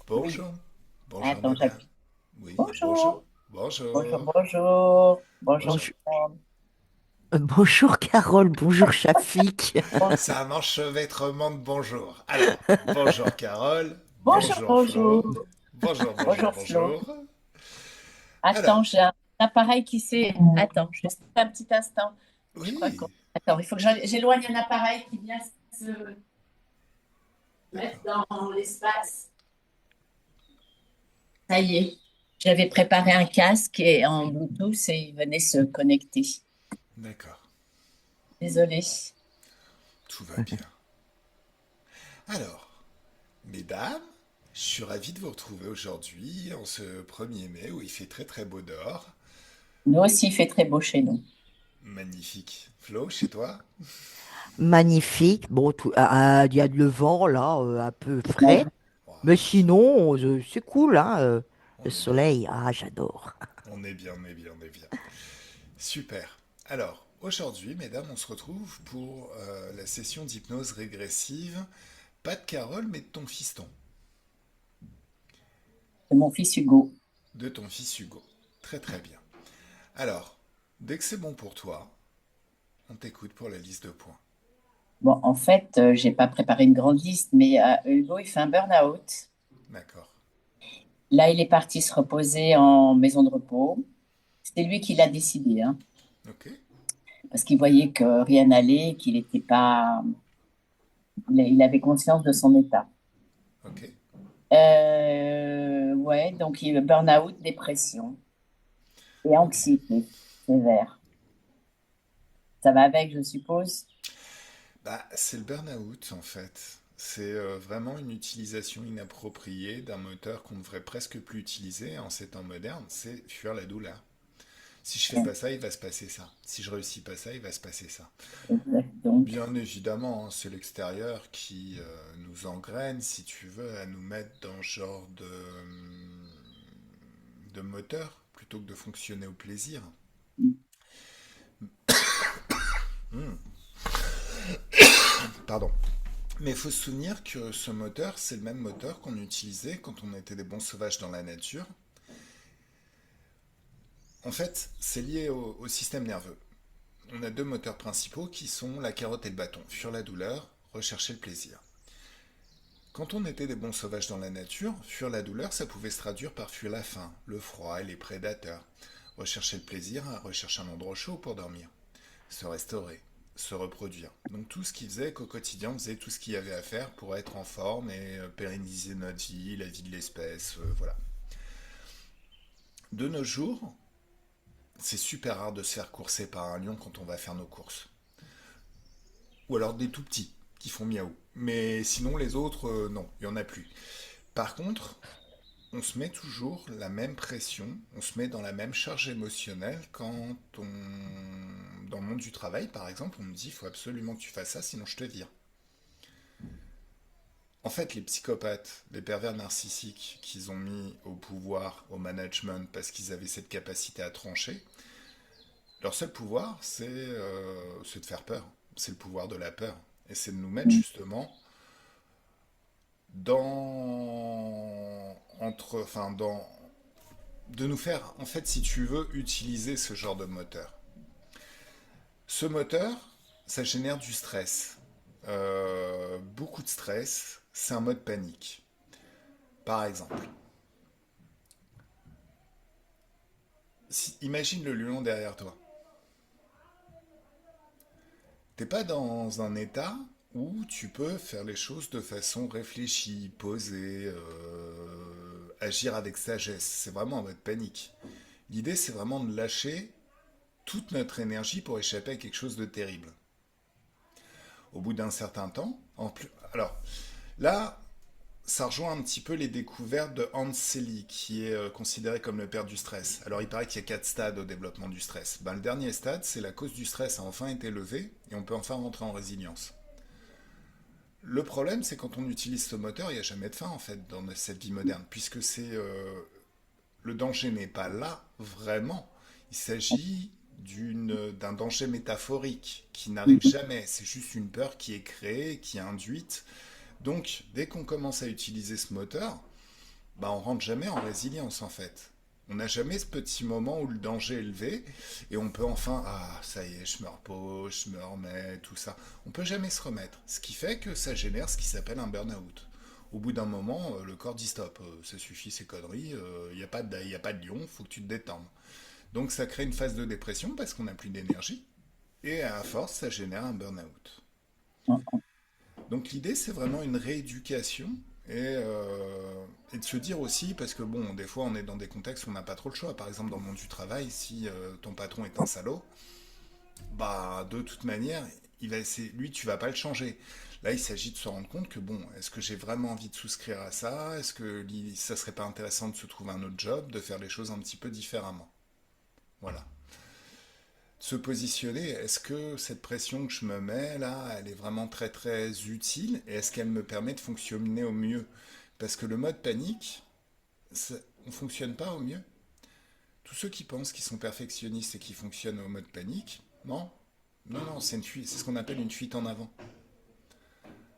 Oui. Bonjour. Bonjour, Attends, madame. j'appuie. Oui, bonjour. Bonjour. Bonjour, Bonjour. bonjour. Bonjour, Bonjour. Bonjour, madame. bonjour Carole, bonjour Shafik. Bon- C'est un enchevêtrement de bonjour. Alors, bonjour Carole. Bonjour, Bonjour Flo. bonjour. Bonjour, bonjour, Bonjour, Flo. bonjour. Attends, Alors, j'ai un appareil qui s'est. Attends, juste un petit instant. Je crois qu'on. oui, Attends, il faut que j'éloigne un appareil qui vient se mettre d'accord, dans l'espace. Ça y est. J'avais préparé un casque et en Bluetooth et il venait se connecter. d'accord. Désolée. Tout va bien. Alors, mesdames, je suis ravi de vous retrouver aujourd'hui en ce 1er mai où il fait très très beau dehors. Nous aussi, il fait très beau chez nous. Magnifique. Flo, chez toi? Magnifique. Bon, il y a le vent là, un peu frais. Ouais. Mais Ouah, sinon, c'est cool, hein. Le on est bien. soleil, j'adore. On est bien, on est bien, on est bien. Super. Alors, aujourd'hui, mesdames, on se retrouve pour la session d'hypnose régressive. Pas de Carole, mais de ton fiston, C'est mon fils Hugo. de ton fils Hugo. Très très bien. Alors, dès que c'est bon pour toi, on t'écoute pour la liste de points. Bon, en fait, j'ai pas préparé une grande liste, mais Hugo, il fait un burn-out. D'accord. Là, il est parti se reposer en maison de repos. C'est lui qui l'a décidé, hein, Ok. parce qu'il voyait que rien n'allait, qu'il n'était pas, il avait conscience de son état. Ok. Ouais, donc il burn-out, dépression et Ok. anxiété sévère. Ça va avec, je suppose. Bah, c'est le burn-out en fait. C'est vraiment une utilisation inappropriée d'un moteur qu'on ne devrait presque plus utiliser en ces temps modernes, c'est fuir la douleur. Si je fais pas ça, il va se passer ça. Si je réussis pas ça, il va se passer ça. Exact. Donc, Bien évidemment, hein, c'est l'extérieur qui nous engraine, si tu veux, à nous mettre dans ce genre de moteur plutôt que de fonctionner au plaisir. Hmm, pardon. Mais il faut se souvenir que ce moteur, c'est le même moteur qu'on utilisait quand on était des bons sauvages dans la nature. En fait, c'est lié au système nerveux. On a deux moteurs principaux qui sont la carotte et le bâton. Fuir la douleur, rechercher le plaisir. Quand on était des bons sauvages dans la nature, fuir la douleur, ça pouvait se traduire par fuir la faim, le froid et les prédateurs. Rechercher le plaisir, rechercher un endroit chaud pour dormir. Se restaurer, se reproduire. Donc tout ce qui faisait qu'au quotidien, on faisait tout ce qu'il y avait à faire pour être en forme et pérenniser notre vie, la vie de l'espèce, voilà. De nos jours, c'est super rare de se faire courser par un lion quand on va faire nos courses. Ou alors des tout petits qui font miaou. Mais sinon les autres, non, il n'y en a plus. Par contre, on se met toujours la même pression, on se met dans la même charge émotionnelle quand on... Dans le monde du travail, par exemple, on me dit, il faut absolument que tu fasses ça, sinon je te vire. En fait, les psychopathes, les pervers narcissiques qu'ils ont mis au pouvoir, au management, parce qu'ils avaient cette capacité à trancher, leur seul pouvoir, c'est de faire peur. C'est le pouvoir de la peur. Et c'est de nous mettre justement dans... Enfin, de nous faire, en fait, si tu veux, utiliser ce genre de moteur. Ce moteur, ça génère du stress. Beaucoup de stress, c'est un mode panique. Par exemple, imagine le lion derrière toi. T'es pas dans un état où tu peux faire les choses de façon réfléchie, posée, agir avec sagesse. C'est vraiment en mode panique. L'idée, c'est vraiment de lâcher toute notre énergie pour échapper à quelque chose de terrible. Au bout d'un certain temps, en plus, alors là, ça rejoint un petit peu les découvertes de Hans Selye, qui est considéré comme le père du stress. Alors il paraît qu'il y a 4 stades au développement du stress. Ben, le dernier stade, c'est la cause du stress a enfin été levée et on peut enfin rentrer en résilience. Le problème, c'est quand on utilise ce moteur, il n'y a jamais de fin en fait dans cette vie moderne, puisque le danger n'est pas là vraiment. Il s'agit d'un danger métaphorique qui n'arrive jamais. C'est juste une peur qui est créée, qui est induite. Donc, dès qu'on commence à utiliser ce moteur, bah on rentre jamais en résilience en fait. On n'a jamais ce petit moment où le danger est élevé et on peut enfin, ah ça y est, je me repose, je me remets, tout ça. On peut jamais se remettre. Ce qui fait que ça génère ce qui s'appelle un burn-out. Au bout d'un moment, le corps dit stop, ça suffit ces conneries, il n'y a, pas y a pas de lion, faut que tu te détendes. Donc ça crée une phase de dépression parce qu'on n'a plus d'énergie et à force ça génère un burn-out. Donc l'idée, c'est vraiment une rééducation et de se dire aussi, parce que bon, des fois on est dans des contextes où on n'a pas trop le choix. Par exemple, dans le monde du travail, si ton patron est un salaud, bah de toute manière, il va essayer, lui, tu vas pas le changer. Là, il s'agit de se rendre compte que bon, est-ce que j'ai vraiment envie de souscrire à ça? Est-ce que ça serait pas intéressant de se trouver un autre job, de faire les choses un petit peu différemment? Voilà. Se positionner, est-ce que cette pression que je me mets là, elle est vraiment très très utile et est-ce qu'elle me permet de fonctionner au mieux? Parce que le mode panique, on ne fonctionne pas au mieux. Tous ceux qui pensent qu'ils sont perfectionnistes et qui fonctionnent au mode panique, non, non, c'est une fuite, c'est ce qu'on appelle une fuite en avant.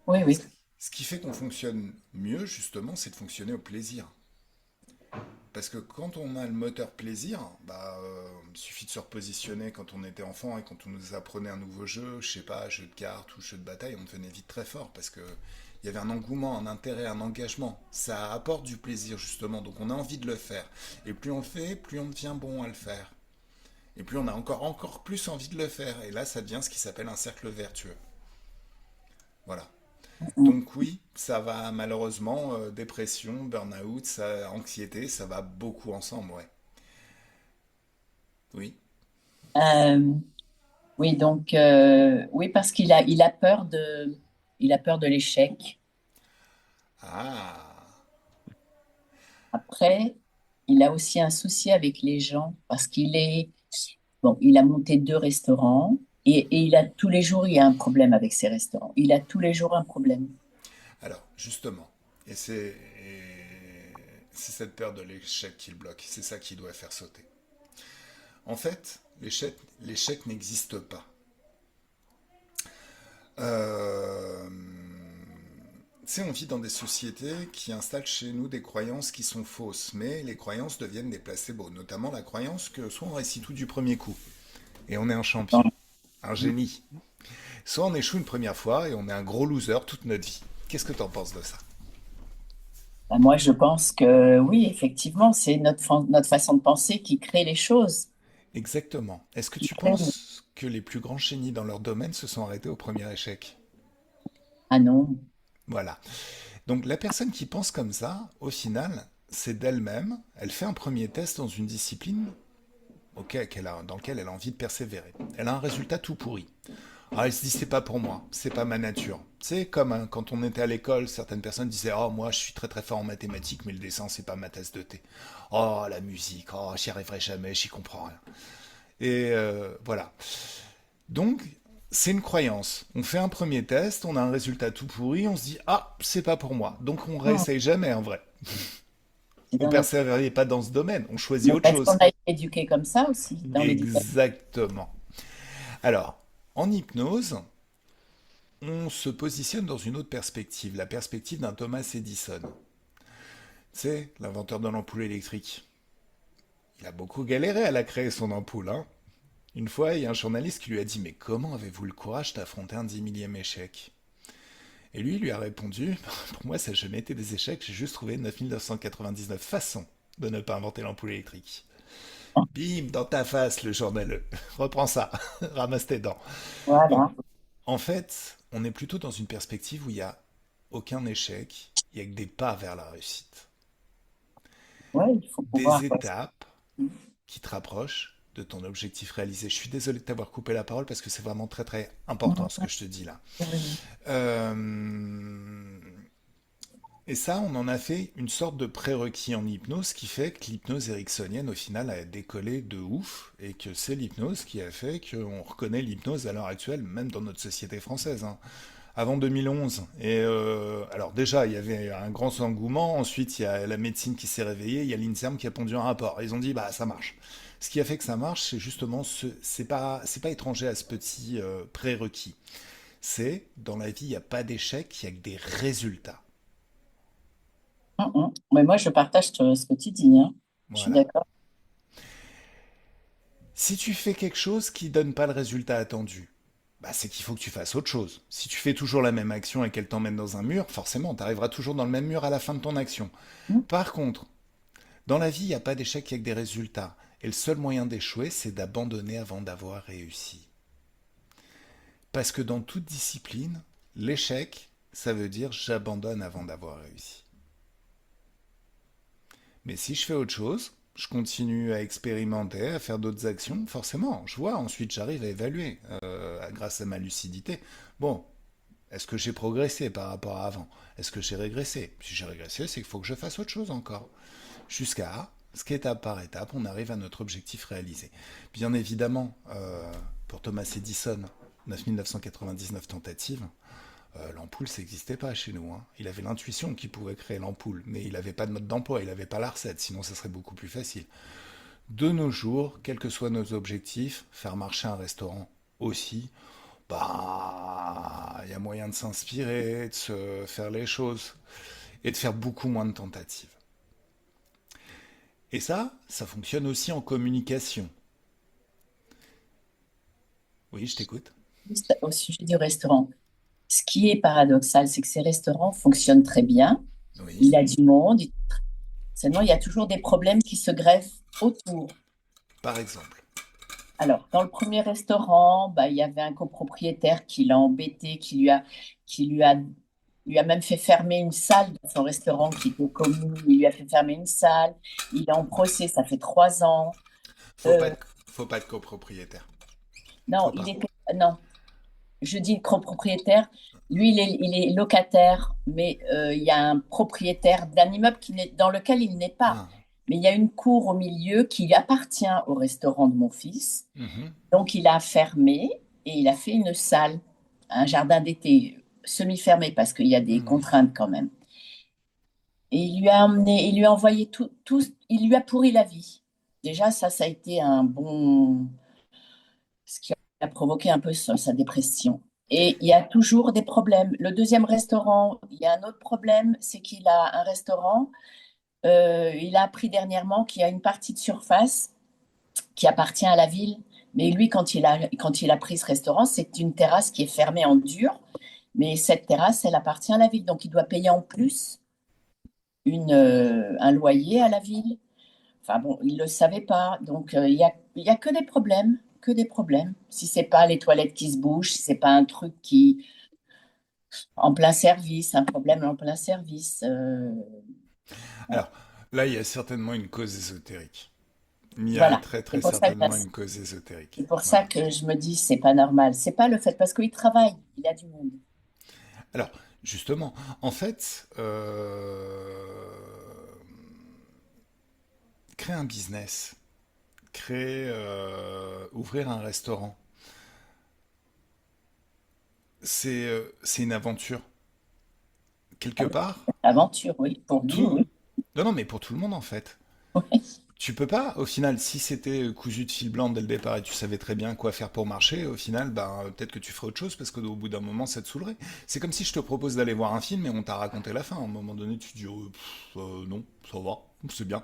Oui, Ce oui. ce qui fait qu'on fonctionne mieux, justement, c'est de fonctionner au plaisir. Parce que quand on a le moteur plaisir, bah, il suffit de se repositionner quand on était enfant et quand on nous apprenait un nouveau jeu, je sais pas, jeu de cartes ou jeu de bataille, on devenait vite très fort parce que il y avait un engouement, un intérêt, un engagement. Ça apporte du plaisir justement, donc on a envie de le faire. Et plus on le fait, plus on devient bon à le faire. Et plus on a encore plus envie de le faire. Et là, ça devient ce qui s'appelle un cercle vertueux. Voilà. Donc oui, ça va malheureusement, dépression, burn-out, anxiété, ça va beaucoup ensemble, ouais. Oui. Euh, oui, donc oui, parce il a peur de l'échec. Ah, Après, il a aussi un souci avec les gens parce bon, il a monté 2 restaurants et il a tous les jours, il y a un problème avec ses restaurants. Il a tous les jours un problème. alors justement, et c'est cette peur de l'échec qui le bloque, c'est ça qui doit faire sauter. En fait, l'échec n'existe pas. Euh, on vit dans des sociétés qui installent chez nous des croyances qui sont fausses, mais les croyances deviennent des placebos, notamment la croyance que soit on réussit tout du premier coup, et on est un champion, un génie, soit on échoue une première fois et on est un gros loser toute notre vie. Qu'est-ce que t'en penses de ça? Ben, moi, je pense que oui, effectivement, c'est notre façon de penser qui crée les choses, Exactement. Est-ce que qui tu crée. penses que les plus grands génies dans leur domaine se sont arrêtés au premier échec? Ah non, Voilà. Donc la personne qui pense comme ça, au final, c'est d'elle-même, elle fait un premier test dans une discipline dans laquelle elle a envie de persévérer. Elle a un résultat tout pourri. Alors elle se dit c'est pas pour moi, c'est pas ma nature. C'est comme hein, quand on était à l'école, certaines personnes disaient oh moi je suis très très fort en mathématiques mais le dessin c'est pas ma tasse de thé. Oh la musique, oh j'y arriverai jamais, j'y comprends rien. Et voilà. Donc, c'est une croyance. On fait un premier test, on a un résultat tout pourri, on se dit ah, c'est pas pour moi. Donc on non, réessaye jamais en vrai. c'est On dans notre. persévère pas dans ce domaine, on choisit Mais autre parce qu'on chose. a été éduqué comme ça aussi dans l'éducation. Exactement. Alors, en hypnose, on se positionne dans une autre perspective, la perspective d'un Thomas Edison. C'est l'inventeur de l'ampoule électrique. Il a beaucoup galéré à la créer son ampoule, hein. Une fois, il y a un journaliste qui lui a dit mais comment avez-vous le courage d'affronter un 10 millième échec? Et lui, il lui a répondu, pour moi, ça n'a jamais été des échecs, j'ai juste trouvé 9999 façons de ne pas inventer l'ampoule électrique. Bim, dans ta face, le journaleux. Reprends ça, ramasse tes dents. Donc, Voilà. en fait, on est plutôt dans une perspective où il n'y a aucun échec, il n'y a que des pas vers la réussite. Ouais, il faut Des pouvoir. Ouais. étapes qui te rapprochent de ton objectif réalisé. Je suis désolé de t'avoir coupé la parole parce que c'est vraiment très très important ce que je te dis là. Euh, Et ça, on en a fait une sorte de prérequis en hypnose qui fait que l'hypnose ericksonienne, au final, a décollé de ouf et que c'est l'hypnose qui a fait qu'on reconnaît l'hypnose à l'heure actuelle, même dans notre société française, hein. Avant 2011. Et alors déjà, il y avait un grand engouement. Ensuite, il y a la médecine qui s'est réveillée. Il y a l'INSERM qui a pondu un rapport. Ils ont dit, bah ça marche. Ce qui a fait que ça marche, c'est justement c'est pas étranger à ce petit prérequis. C'est dans la vie, il n'y a pas d'échec, il y a que des résultats. Mais moi, je partage ce que tu dis, hein. Je suis Voilà. d'accord. Si tu fais quelque chose qui donne pas le résultat attendu, bah c'est qu'il faut que tu fasses autre chose. Si tu fais toujours la même action et qu'elle t'emmène dans un mur, forcément, tu arriveras toujours dans le même mur à la fin de ton action. Mm. Par contre, dans la vie, il n'y a pas d'échec avec des résultats. Et le seul moyen d'échouer, c'est d'abandonner avant d'avoir réussi. Parce que dans toute discipline, l'échec, ça veut dire j'abandonne avant d'avoir réussi. Mais si je fais autre chose, je continue à expérimenter, à faire d'autres actions, forcément, je vois, ensuite j'arrive à évaluer, grâce à ma lucidité. Bon, est-ce que j'ai progressé par rapport à avant? Est-ce que j'ai régressé? Si j'ai régressé, c'est qu'il faut que je fasse autre chose encore. Jusqu'à ce qu'étape par étape, on arrive à notre objectif réalisé. Bien évidemment, pour Thomas Edison, 9999 tentatives, l'ampoule, ça n'existait pas chez nous, hein. Il avait l'intuition qu'il pouvait créer l'ampoule, mais il n'avait pas de mode d'emploi, il n'avait pas la recette, sinon ça serait beaucoup plus facile. De nos jours, quels que soient nos objectifs, faire marcher un restaurant aussi, bah, il y a moyen de s'inspirer, de se faire les choses et de faire beaucoup moins de tentatives. Et ça fonctionne aussi en communication. Oui, je t'écoute. Juste au sujet du restaurant. Ce qui est paradoxal, c'est que ces restaurants fonctionnent très bien. Oui, Il a du monde. Seulement, il y a toujours des problèmes qui se greffent autour. par exemple. Alors, dans le premier restaurant, bah, il y avait un copropriétaire qui l'a embêté, qui lui a même fait fermer une salle de son restaurant qui était commune. Il lui a fait fermer une salle. Il est en procès, ça fait 3 ans. Faut pas Euh, être, faut pas être copropriétaire. non, Faut pas. non, je dis copropriétaire. Lui, il est locataire, mais il y a un propriétaire d'un immeuble dans lequel il n'est pas. Ah. Mais il y a une cour au milieu qui appartient au restaurant de mon fils. Mhm. Donc, il a fermé et il a fait une salle, un jardin d'été semi-fermé parce qu'il y a des Mhm. contraintes quand même. Et il lui a envoyé il lui a pourri la vie. Déjà, ça a été ce qui a provoqué un peu sa dépression. Et il y a toujours des problèmes. Le deuxième restaurant, il y a un autre problème, c'est qu'il a un restaurant. Il a appris dernièrement qu'il y a une partie de surface qui appartient à la ville. Mais lui, quand il a pris ce restaurant, c'est une terrasse qui est fermée en dur. Mais cette terrasse, elle appartient à la ville. Donc, il doit payer en plus un loyer à la ville. Enfin bon, il ne le savait pas. Donc, il y a que des problèmes. Que des problèmes. Si c'est pas les toilettes qui se bougent, si c'est pas un truc qui, en plein service, un problème en plein service. Alors, là, il y a certainement une cause ésotérique. Il y a Voilà. très C'est très pour ça que, certainement une cause ésotérique. c'est pour ça Voilà. que je me dis, c'est pas normal. C'est pas le fait, parce qu'il travaille, il a du monde. Alors, justement, en fait, créer un business, ouvrir un restaurant, c'est une aventure. Quelque Ah oui, part, aventure, oui. Pour lui, tout... oui. Non, non, mais pour tout le monde, en fait. Tu peux pas, au final, si c'était cousu de fil blanc dès le départ et tu savais très bien quoi faire pour marcher, au final, ben, peut-être que tu ferais autre chose parce qu'au bout d'un moment, ça te saoulerait. C'est comme si je te propose d'aller voir un film et on t'a raconté la fin. À un moment donné, tu te dis, oh, non, ça va, c'est bien.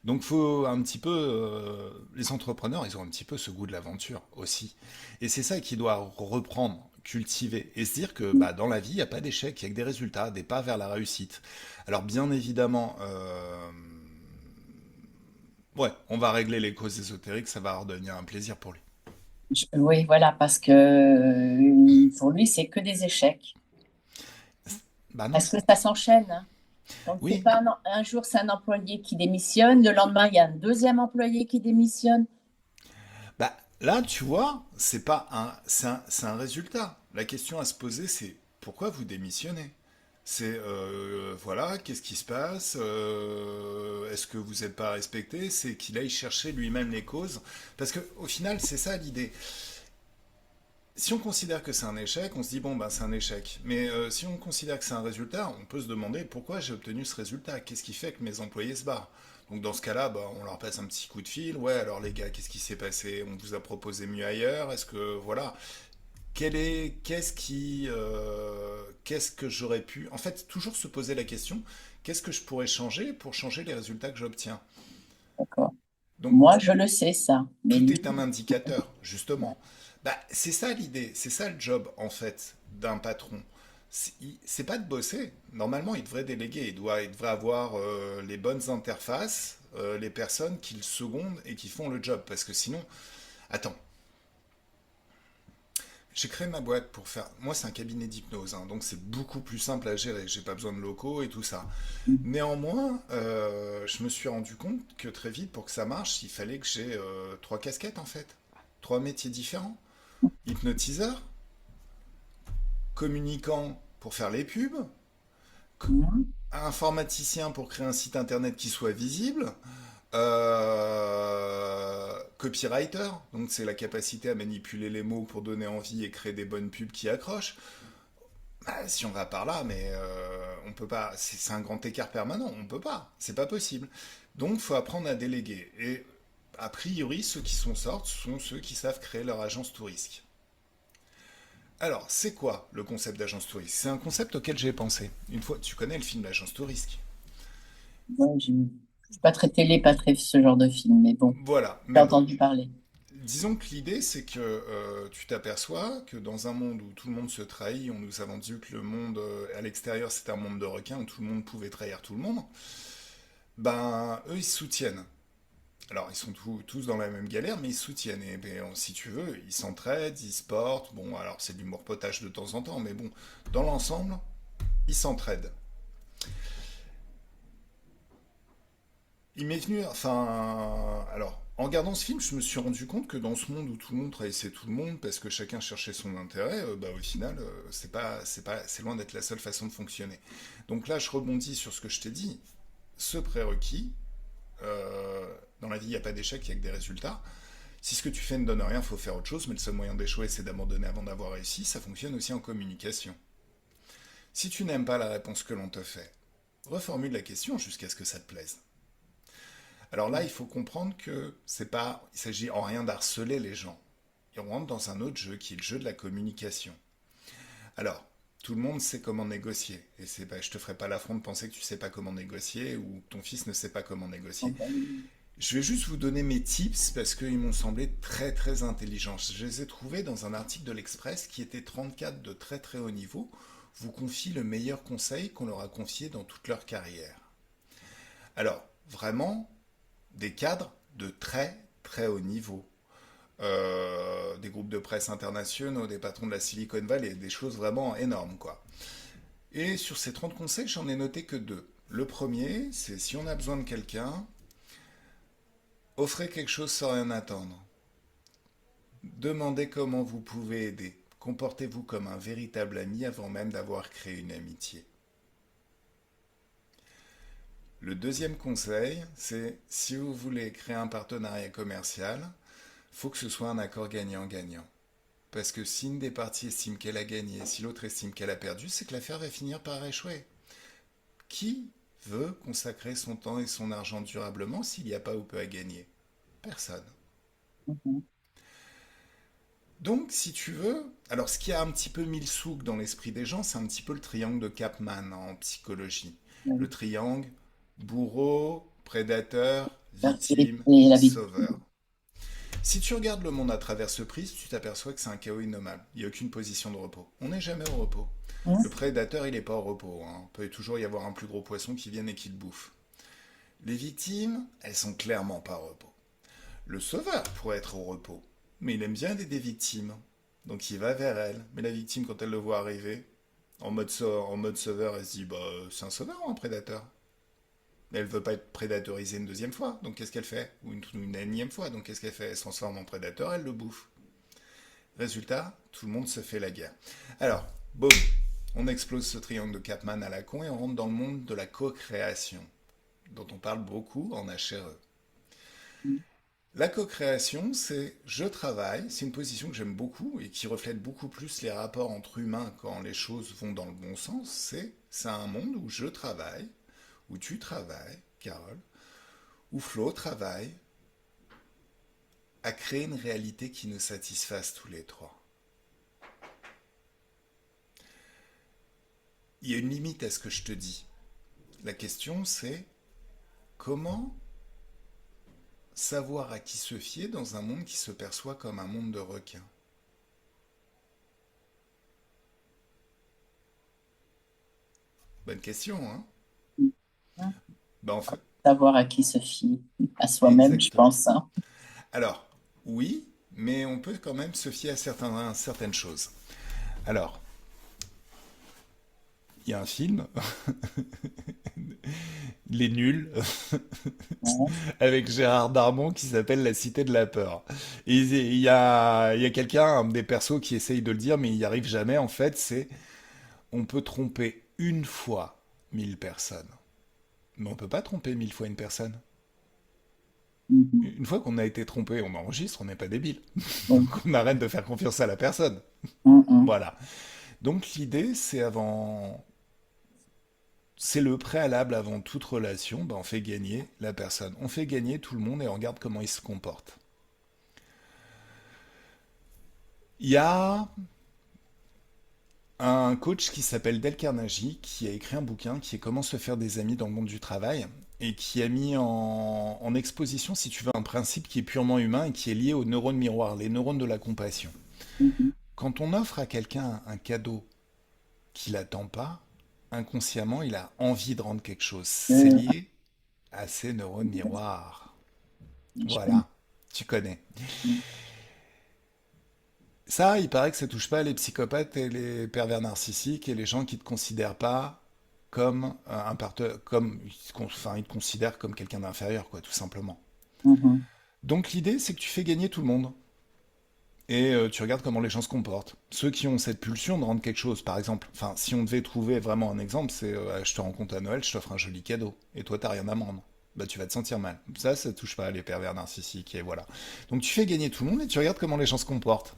Donc, faut un petit peu. Les entrepreneurs, ils ont un petit peu ce goût de l'aventure aussi. Et c'est ça qui doit reprendre, cultiver et se dire que bah, dans la vie, il n'y a pas d'échec, il n'y a que des résultats, des pas vers la réussite. Alors, bien évidemment. Ouais, on va régler les causes ésotériques, ça va redevenir un plaisir pour lui. Oui, voilà, parce que pour lui, c'est que des échecs. Bah non. Parce que ça s'enchaîne, hein. Donc, c'est Oui, pas un jour, c'est un employé qui démissionne, le lendemain, il y a un deuxième employé qui démissionne. bah là, tu vois, c'est un résultat. La question à se poser, c'est pourquoi vous démissionnez? C'est voilà, qu'est-ce qui se passe? Est-ce que vous n'êtes pas respecté? C'est qu'il aille chercher lui-même les causes. Parce que au final, c'est ça l'idée. Si on considère que c'est un échec, on se dit bon ben c'est un échec. Mais si on considère que c'est un résultat, on peut se demander pourquoi j'ai obtenu ce résultat. Qu'est-ce qui fait que mes employés se barrent? Donc dans ce cas-là, bah, on leur passe un petit coup de fil. Ouais, alors les gars, qu'est-ce qui s'est passé? On vous a proposé mieux ailleurs? Est-ce que voilà? qu'est-ce que j'aurais pu, en fait, toujours se poser la question, qu'est-ce que je pourrais changer pour changer les résultats que j'obtiens? D'accord. Donc, Moi, je le sais, ça. Mais tout lui, est un indicateur, justement. Bah, c'est ça l'idée, c'est ça le job, en fait, d'un patron. C'est pas de bosser. Normalement, il devrait déléguer. Il devrait avoir les bonnes interfaces, les personnes qui le secondent et qui font le job. Parce que sinon, attends, j'ai créé ma boîte pour faire. Moi, c'est un cabinet d'hypnose, hein, donc c'est beaucoup plus simple à gérer. J'ai pas besoin de locaux et tout ça. Néanmoins, je me suis rendu compte que très vite, pour que ça marche, il fallait que j'ai trois casquettes en fait, trois métiers différents. Hypnotiseur, communicant pour faire les pubs, informaticien pour créer un site internet qui soit visible, copywriter, donc c'est la capacité à manipuler les mots pour donner envie et créer des bonnes pubs qui accrochent. Bah, si on va par là, mais on peut pas. C'est un grand écart permanent. On peut pas. C'est pas possible. Donc, il faut apprendre à déléguer. Et a priori, ceux qui s'en sortent sont ceux qui savent créer leur agence touriste. Alors, c'est quoi le concept d'agence touriste? C'est un concept auquel j'ai pensé. Une fois, tu connais le film L'agence touriste. ouais, je suis pas très télé, pas très ce genre de film, mais bon, Voilà. j'ai Mais bon, entendu parler. disons que l'idée, c'est que tu t'aperçois que dans un monde où tout le monde se trahit, on nous a vendu que le monde à l'extérieur c'était un monde de requins où tout le monde pouvait trahir tout le monde. Ben, eux, ils se soutiennent. Alors, ils sont tous dans la même galère, mais ils se soutiennent. Et ben, si tu veux, ils s'entraident, ils se portent. Bon, alors c'est de l'humour potage de temps en temps, mais bon, dans l'ensemble, ils s'entraident. Il m'est venu, enfin, alors, en regardant ce film, je me suis rendu compte que dans ce monde où tout le monde trahissait tout le monde parce que chacun cherchait son intérêt, bah, au final, c'est loin d'être la seule façon de fonctionner. Donc là, je rebondis sur ce que je t'ai dit. Ce prérequis, dans la vie, il n'y a pas d'échec, il n'y a que des résultats. Si ce que tu fais ne donne rien, il faut faire autre chose, mais le seul moyen d'échouer, c'est d'abandonner avant d'avoir réussi. Ça fonctionne aussi en communication. Si tu n'aimes pas la réponse que l'on te fait, reformule la question jusqu'à ce que ça te plaise. Alors là, il faut comprendre que c'est pas, il s'agit en rien d'harceler les gens. Et on rentre dans un autre jeu qui est le jeu de la communication. Alors, tout le monde sait comment négocier. Et c'est, bah, je te ferai pas l'affront de penser que tu sais pas comment négocier ou que ton fils ne sait pas comment négocier. Je vais juste vous donner mes tips parce qu'ils m'ont semblé très très intelligents. Je les ai trouvés dans un article de l'Express qui était 34 de très très haut niveau. Vous confie le meilleur conseil qu'on leur a confié dans toute leur carrière. Alors, vraiment, des cadres de très très haut niveau. Des groupes de presse internationaux, des patrons de la Silicon Valley, des choses vraiment énormes, quoi. Et sur ces 30 conseils, j'en ai noté que deux. Le premier, c'est si on a besoin de quelqu'un, offrez quelque chose sans rien attendre. Demandez comment vous pouvez aider. Comportez-vous comme un véritable ami avant même d'avoir créé une amitié. Le deuxième conseil, c'est si vous voulez créer un partenariat commercial, faut que ce soit un accord gagnant-gagnant. Parce que si une des parties estime qu'elle a gagné, si l'autre estime qu'elle a perdu, c'est que l'affaire va finir par échouer. Qui veut consacrer son temps et son argent durablement s'il n'y a pas ou peu à gagner? Personne. Mhm. Donc, si tu veux, alors ce qui a un petit peu mis le souk dans l'esprit des gens, c'est un petit peu le triangle de Capman en psychologie. Le Oui. triangle bourreau, prédateur, Et victime, la victime. sauveur. Si tu regardes le monde à travers ce prisme, tu t'aperçois que c'est un chaos innommable. Il n'y a aucune position de repos. On n'est jamais au repos. Le Hein. prédateur, il n'est pas au repos, hein. Il peut toujours y avoir un plus gros poisson qui vienne et qui le bouffe. Les victimes, elles sont clairement pas au repos. Le sauveur pourrait être au repos, mais il aime bien aider des victimes. Donc il va vers elle. Mais la victime, quand elle le voit arriver, en mode sauveur, elle se dit, bah, c'est un sauveur ou un prédateur? Mais elle veut pas être prédatorisée une deuxième fois, donc qu'est-ce qu'elle fait? Ou une énième fois, donc qu'est-ce qu'elle fait? Elle se transforme en prédateur, elle le bouffe. Résultat, tout le monde se fait la guerre. Alors, boum, on explose ce triangle de Capman à la con et on rentre dans le monde de la co-création, dont on parle beaucoup en HRE. La co-création, c'est je travaille, c'est une position que j'aime beaucoup et qui reflète beaucoup plus les rapports entre humains quand les choses vont dans le bon sens. C'est un monde où je travaille, où tu travailles, Carole, où Flo travaille à créer une réalité qui nous satisfasse tous les trois. il y a une limite à ce que je te dis. La question, c'est comment savoir à qui se fier dans un monde qui se perçoit comme un monde de requins. Bonne question, hein? Ben, en fait, Savoir à qui se fier, à soi-même, je exactement. pense, hein. Alors, oui, mais on peut quand même se fier à certaines choses. Alors, il y a un film, Les Nuls, Ouais. avec Gérard Darmon qui s'appelle La Cité de la Peur. Et il y a quelqu'un, un des persos, qui essaye de le dire, mais il n'y arrive jamais. En fait, c'est on peut tromper une fois 1000 personnes, mais on peut pas tromper 1000 fois une personne. Mhm. Une fois qu'on a été trompé, on enregistre, on n'est pas débile. Oui. Donc on arrête de faire confiance à la personne. Mhm. Voilà. Donc l'idée, c'est le préalable avant toute relation, ben on fait gagner la personne. On fait gagner tout le monde et on regarde comment il se comporte. Il y a un coach qui s'appelle Dale Carnegie qui a écrit un bouquin qui est Comment se faire des amis dans le monde du travail et qui a mis en exposition, si tu veux, un principe qui est purement humain et qui est lié aux neurones miroirs, les neurones de la compassion. Mhm. Quand on offre à quelqu'un un cadeau qu'il n'attend pas, inconsciemment, il a envie de rendre quelque chose. C'est Euh, lié à ces neurones miroirs. je connais. Voilà, tu connais. Ça, il paraît que ça touche pas les psychopathes et les pervers narcissiques et les gens qui te considèrent pas comme un partenaire, comme, enfin, ils te considèrent comme quelqu'un d'inférieur, quoi, tout simplement. Mhm. Donc l'idée, c'est que tu fais gagner tout le monde. Et tu regardes comment les gens se comportent. Ceux qui ont cette pulsion de rendre quelque chose, par exemple, enfin, si on devait trouver vraiment un exemple, c'est je te rencontre à Noël, je t'offre un joli cadeau, et toi t'as rien à me rendre. Bah tu vas te sentir mal. Ça touche pas les pervers narcissiques, et voilà. Donc tu fais gagner tout le monde et tu regardes comment les gens se comportent.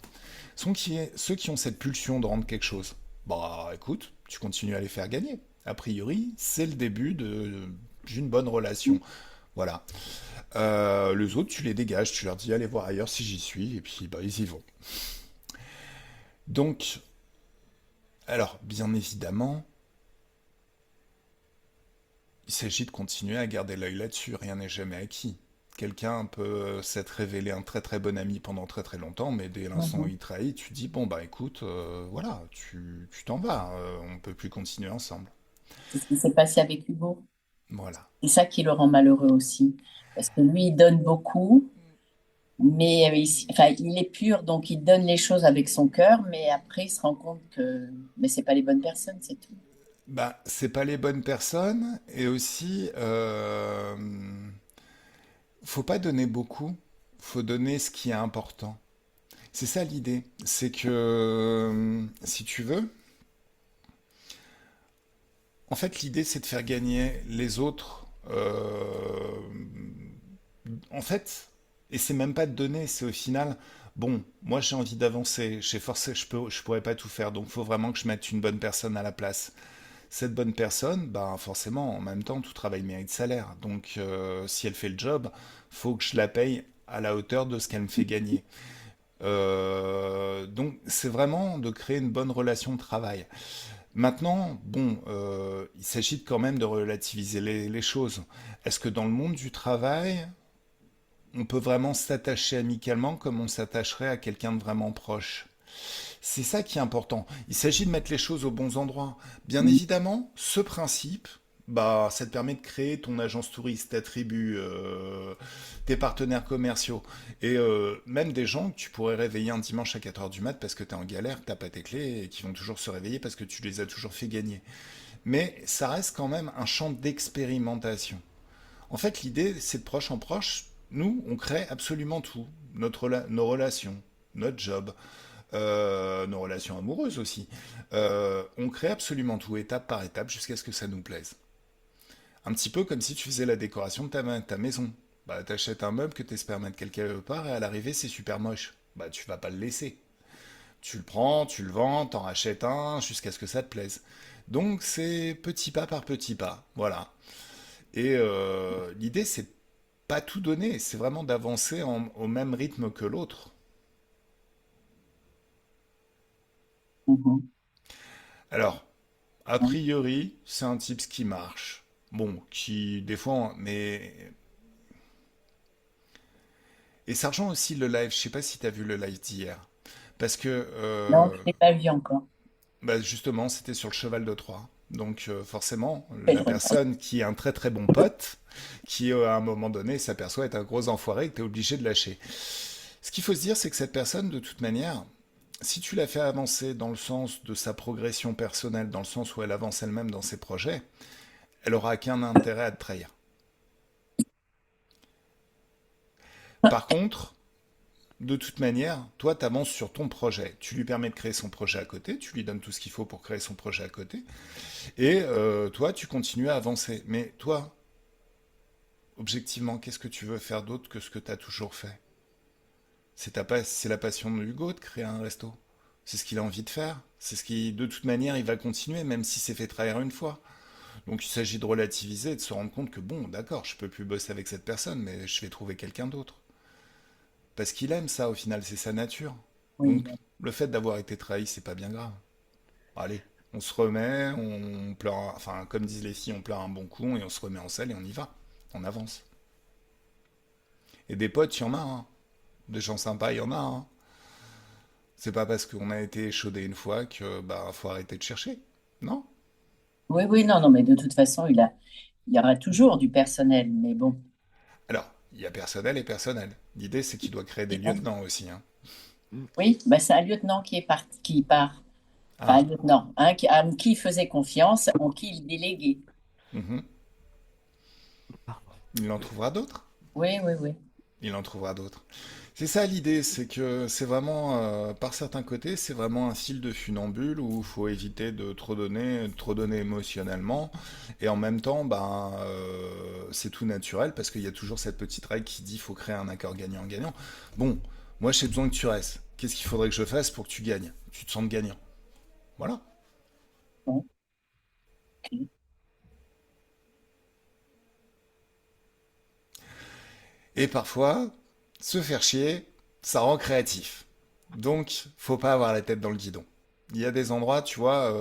Ceux qui ont cette pulsion de rendre quelque chose, bah écoute, tu continues à les faire gagner. A priori, c'est le début d'une bonne relation. Voilà. Les autres, tu les dégages, tu leur dis allez voir ailleurs si j'y suis, et puis bah ils y vont. Donc, alors, bien évidemment, il s'agit de continuer à garder l'œil là-dessus, rien n'est jamais acquis. Quelqu'un peut s'être révélé un très très bon ami pendant très très longtemps, mais dès l'instant où Mhm. il trahit, tu dis bon bah écoute, voilà, tu t'en vas, on peut plus continuer ensemble. C'est ce qui s'est passé avec Hugo. Voilà. C'est ça qui le rend malheureux aussi. Parce que lui, il donne beaucoup, mais enfin, il est pur, donc il donne les choses avec son cœur, mais après, il se rend compte que mais c'est pas les bonnes personnes, c'est tout. Bah, c'est pas les bonnes personnes, et aussi, faut pas donner beaucoup, faut donner ce qui est important. C'est ça l'idée, c'est que, si tu veux, en fait, l'idée, c'est de faire gagner les autres. En fait, et c'est même pas de donner, c'est au final, bon, moi j'ai envie d'avancer, j'ai forcé, je pourrais pas tout faire, donc il faut vraiment que je mette une bonne personne à la place. Cette bonne personne, bah forcément, en même temps, tout travail mérite salaire. Donc, si elle fait le job, faut que je la paye à la hauteur de ce qu'elle me fait gagner. Donc, c'est vraiment de créer une bonne relation de travail. Maintenant, bon, il s'agit quand même de relativiser les choses. Est-ce que dans le monde du travail, on peut vraiment s'attacher amicalement comme on s'attacherait à quelqu'un de vraiment proche? C'est ça qui est important. Il s'agit de mettre les choses aux bons endroits. Bien Mm. évidemment, ce principe, bah, ça te permet de créer ton agence touriste, ta tribu, tes partenaires commerciaux, et même des gens que tu pourrais réveiller un dimanche à 4 heures du mat parce que tu es en galère, que tu pas tes clés, et qui vont toujours se réveiller parce que tu les as toujours fait gagner. Mais ça reste quand même un champ d'expérimentation. En fait, l'idée, c'est de proche en proche, nous, on crée absolument tout. Nos relations, notre job, nos relations amoureuses aussi. On crée absolument tout, étape par étape, jusqu'à ce que ça nous plaise. Un petit peu comme si tu faisais la décoration de ta maison. Bah, t'achètes un meuble que t'espères mettre quelque part et à l'arrivée c'est super moche. Bah, tu vas pas le laisser. Tu le prends, tu le vends, t'en rachètes un jusqu'à ce que ça te plaise. Donc c'est petit pas par petit pas, voilà. Et l'idée c'est pas tout donner, c'est vraiment d'avancer au même rythme que l'autre. Mhm. Alors, A priori, c'est un type qui marche. Bon, qui des fois, mais et ça rejoint aussi le live. Je sais pas si tu as vu le live d'hier, parce que Non, je l'ai pas vu encore. bah, justement, c'était sur le cheval de Troie. Donc forcément, Je la le regarde. personne qui est un très très bon pote, qui à un moment donné s'aperçoit être un gros enfoiré et que tu es obligé de lâcher. Ce qu'il faut se dire, c'est que cette personne, de toute manière, si tu la fais avancer dans le sens de sa progression personnelle, dans le sens où elle avance elle-même dans ses projets, elle aura qu'un intérêt à te trahir. Par contre, de toute manière, toi, tu avances sur ton projet. Tu lui permets de créer son projet à côté, tu lui donnes tout ce qu'il faut pour créer son projet à côté, et toi, tu continues à avancer. Mais toi, objectivement, qu'est-ce que tu veux faire d'autre que ce que tu as toujours fait? C'est la passion de Hugo de créer un resto. C'est ce qu'il a envie de faire. C'est ce qui, de toute manière, il va continuer, même si c'est fait trahir une fois. Donc il s'agit de relativiser et de se rendre compte que bon, d'accord, je peux plus bosser avec cette personne, mais je vais trouver quelqu'un d'autre. Parce qu'il aime ça, au final, c'est sa nature. Oui, Donc le fait d'avoir été trahi, c'est pas bien grave. Allez, on se remet, on pleure, enfin, comme disent les filles, on pleure un bon coup et on se remet en selle et on y va. On avance. Et des potes, il y en a, hein. Des gens sympas, il y en a, hein. C'est pas parce qu'on a été échaudé une fois que bah faut arrêter de chercher. Non? oui, oui, non, non, mais de toute façon, il y aura toujours du personnel, mais bon. Alors, il y a personnel et personnel. L'idée, c'est qu'il doit créer des Et bon, lieutenants aussi, hein. oui, bah, c'est un lieutenant qui est parti, qui part. Enfin, un Ah, lieutenant, hein, à qui il faisait confiance, en qui il déléguait. mhm. Il en trouvera d'autres. Oui, oui, oui. Il en trouvera d'autres. C'est ça l'idée, c'est que c'est vraiment, par certains côtés, c'est vraiment un fil de funambule où il faut éviter de trop donner émotionnellement, et en même temps, ben, c'est tout naturel parce qu'il y a toujours cette petite règle qui dit faut créer un accord gagnant-gagnant. Bon, moi j'ai besoin que tu restes. Qu'est-ce qu'il faudrait que je fasse pour que tu gagnes? Tu te sentes gagnant. Voilà. Bon, ok. Et parfois, se faire chier, ça rend créatif. Donc, faut pas avoir la tête dans le guidon. Il y a des endroits, tu vois,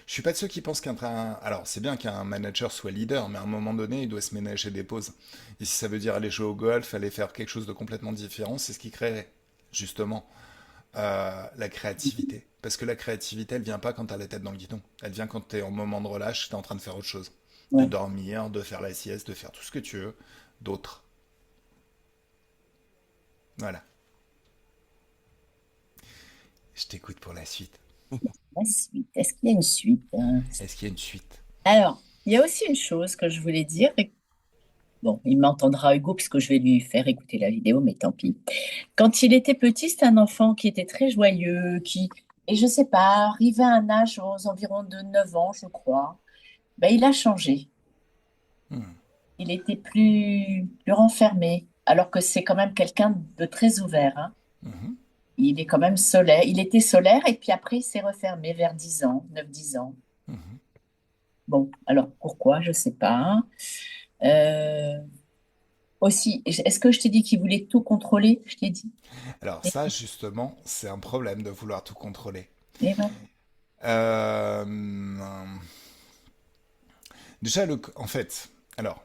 je suis pas de ceux qui pensent qu'un train. Alors, c'est bien qu'un manager soit leader, mais à un moment donné, il doit se ménager des pauses. Et si ça veut dire aller jouer au golf, aller faire quelque chose de complètement différent, c'est ce qui crée justement la créativité. Parce que la créativité, elle vient pas quand t'as la tête dans le guidon. Elle vient quand t'es en moment de relâche, t'es en train de faire autre chose. De Ouais. dormir, de faire la sieste, de faire tout ce que tu veux, d'autre. Voilà. Je t'écoute pour la suite. La suite. Est-ce qu'il y a une suite, hein? Est-ce qu'il y a une suite? Alors, il y a aussi une chose que je voulais dire. Bon, il m'entendra Hugo puisque je vais lui faire écouter la vidéo, mais tant pis. Quand il était petit, c'était un enfant qui était très joyeux, et je sais pas, arrivé à un âge aux environs de 9 ans, je crois, ben, il a changé. Hmm. Il était plus renfermé, alors que c'est quand même quelqu'un de très ouvert, hein. Mhm. Il est quand même solaire. Il était solaire et puis après, il s'est refermé vers 10 ans, 9 10 ans. Mhm. Bon, alors pourquoi, je sais pas. Euh, Aussi, est-ce que je t'ai dit qu'il voulait tout contrôler? Je t'ai dit. Alors ça, justement, c'est un problème de vouloir tout contrôler. Et voilà. Euh, Déjà, en fait, alors,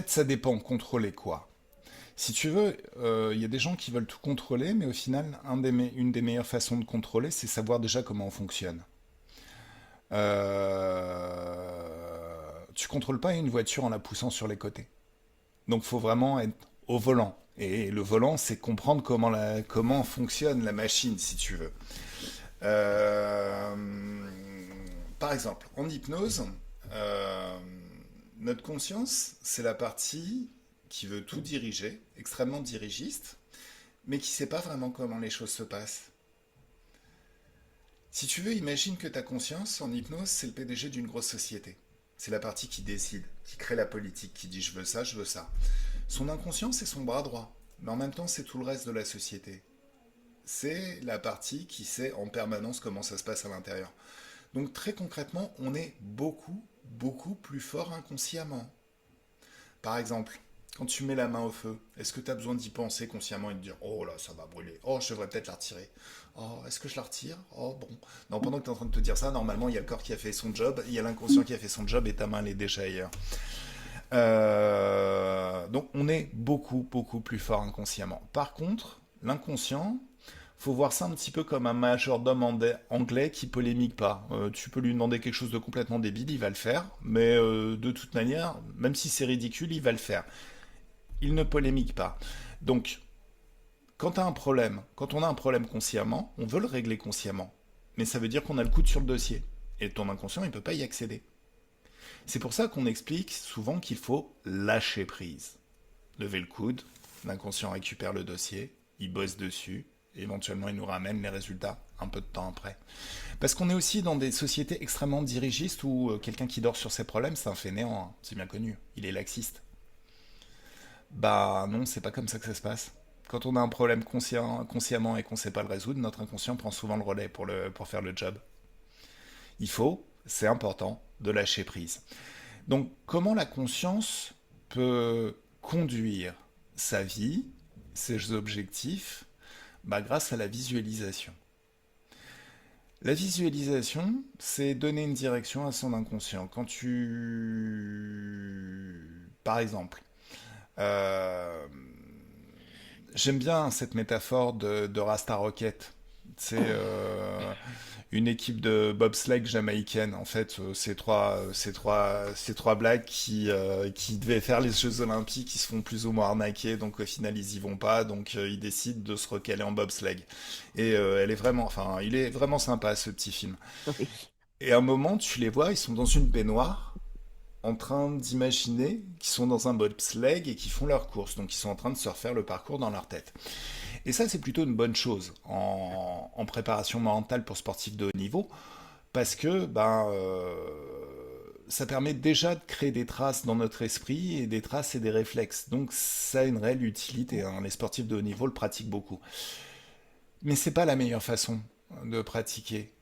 ça dépend. Contrôler quoi? Si tu veux, il y a des gens qui veulent tout contrôler, mais au final, une des meilleures façons de contrôler, c'est savoir déjà comment on fonctionne. Tu contrôles pas une voiture en la poussant sur les côtés. Donc, faut vraiment être au volant. Et le volant, c'est comprendre comment fonctionne la machine, si tu veux. Euh, Par exemple, en hypnose, euh, notre conscience, c'est la partie qui veut tout diriger, extrêmement dirigiste, mais qui ne sait pas vraiment comment les choses se passent. Si tu veux, imagine que ta conscience, en hypnose, c'est le PDG d'une grosse société. C'est la partie qui décide, qui crée la politique, qui dit je veux ça, je veux ça. Son inconscient, c'est son bras droit, mais en même temps, c'est tout le reste de la société. C'est la partie qui sait en permanence comment ça se passe à l'intérieur. Donc très concrètement, on est beaucoup, beaucoup plus fort inconsciemment. Par exemple, Quand tu mets la main au feu, est-ce que tu as besoin d'y penser consciemment et de dire oh là, ça va brûler. Oh, je devrais peut-être la retirer. Oh, est-ce que je la retire? Oh, bon. Non, pendant que tu es en train de te dire ça, normalement, il y a le corps qui a fait son job, il y a l'inconscient qui a fait son job et ta main, elle est déjà ailleurs. Donc, on est beaucoup, beaucoup plus fort inconsciemment. Par contre, l'inconscient, faut voir ça un petit peu comme un majordome anglais qui polémique pas. Tu peux lui demander quelque chose de complètement débile, il va le faire, mais de toute manière, même si c'est ridicule, il va le faire. Il ne polémique pas. Donc, quand on a un problème consciemment, on veut le régler consciemment. Mais ça veut dire qu'on a le coude sur le dossier. Et ton inconscient, il ne peut pas y accéder. C'est pour ça qu'on explique souvent qu'il faut lâcher prise. Lever le coude, l'inconscient récupère le dossier, il bosse dessus, et éventuellement il nous ramène les résultats un peu de temps après. Parce qu'on est aussi dans des sociétés extrêmement dirigistes où quelqu'un qui dort sur ses problèmes, c'est un fainéant, hein, c'est bien connu, il est laxiste. Bah non, c'est pas comme ça que ça se passe. Quand on a un problème consciemment et qu'on sait pas le résoudre, notre inconscient prend souvent le relais pour faire le job. Il faut, c'est important, de lâcher prise. Donc comment la conscience peut conduire sa vie, ses objectifs, bah, grâce à la visualisation. La visualisation, c'est donner une direction à son inconscient. Quand tu... Par exemple, euh, j'aime bien cette métaphore de Rasta Rocket. C'est une équipe de bobsleigh jamaïcaine. En fait, ces trois blacks qui devaient faire les Jeux Olympiques, qui se font plus ou moins arnaquer, donc au final ils y vont pas, donc ils décident de se recaler en bobsleigh. Et elle est vraiment, enfin, il est vraiment sympa ce petit film. Oui. Et à un moment, tu les vois, ils sont dans une baignoire, en train d'imaginer qu'ils sont dans un bobsleigh et qu'ils font leur course. Donc ils sont en train de se refaire le parcours dans leur tête. Et ça, c'est plutôt une bonne chose en préparation mentale pour sportifs de haut niveau, parce que ça permet déjà de créer des traces dans notre esprit et des traces et des réflexes. Donc ça a une réelle utilité, hein. Les sportifs de haut niveau le pratiquent beaucoup. Mais c'est pas la meilleure façon de pratiquer,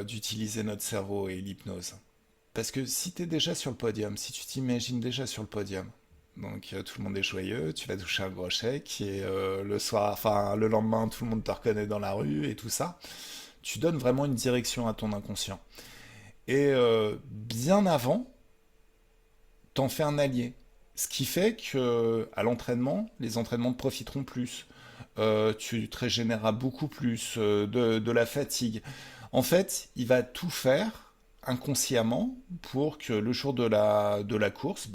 d'utiliser notre cerveau et l'hypnose. Parce que si tu es déjà sur le podium, si tu t'imagines déjà sur le podium, donc tout le monde est joyeux, tu vas toucher un gros chèque et le soir, enfin le lendemain, tout le monde te reconnaît dans la rue et tout ça, tu donnes vraiment une direction à ton inconscient. Et bien avant, t'en fais un allié. Ce qui fait que à l'entraînement, les entraînements te profiteront plus. Tu te régénéreras beaucoup plus de la fatigue. En fait, il va tout faire inconsciemment pour que le jour de la course,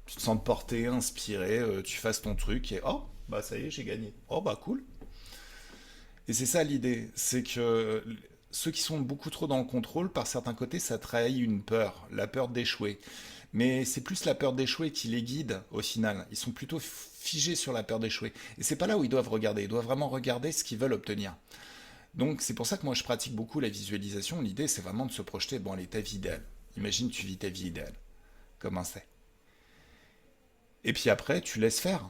tu te sentes porté, inspiré, tu fasses ton truc et oh, bah ça y est, j'ai gagné. Oh, bah cool. Et c'est ça l'idée, c'est que ceux qui sont beaucoup trop dans le contrôle, par certains côtés, ça trahit une peur, la peur d'échouer. Mais c'est plus la peur d'échouer qui les guide au final. Ils sont plutôt figés sur la peur d'échouer. Et c'est pas là où ils doivent regarder. Ils doivent vraiment regarder ce qu'ils veulent obtenir. Donc c'est pour ça que moi je pratique beaucoup la visualisation. L'idée c'est vraiment de se projeter. Bon, allez, ta vie idéale. Imagine tu vis ta vie idéale. Comment c'est? Et puis après, tu laisses faire.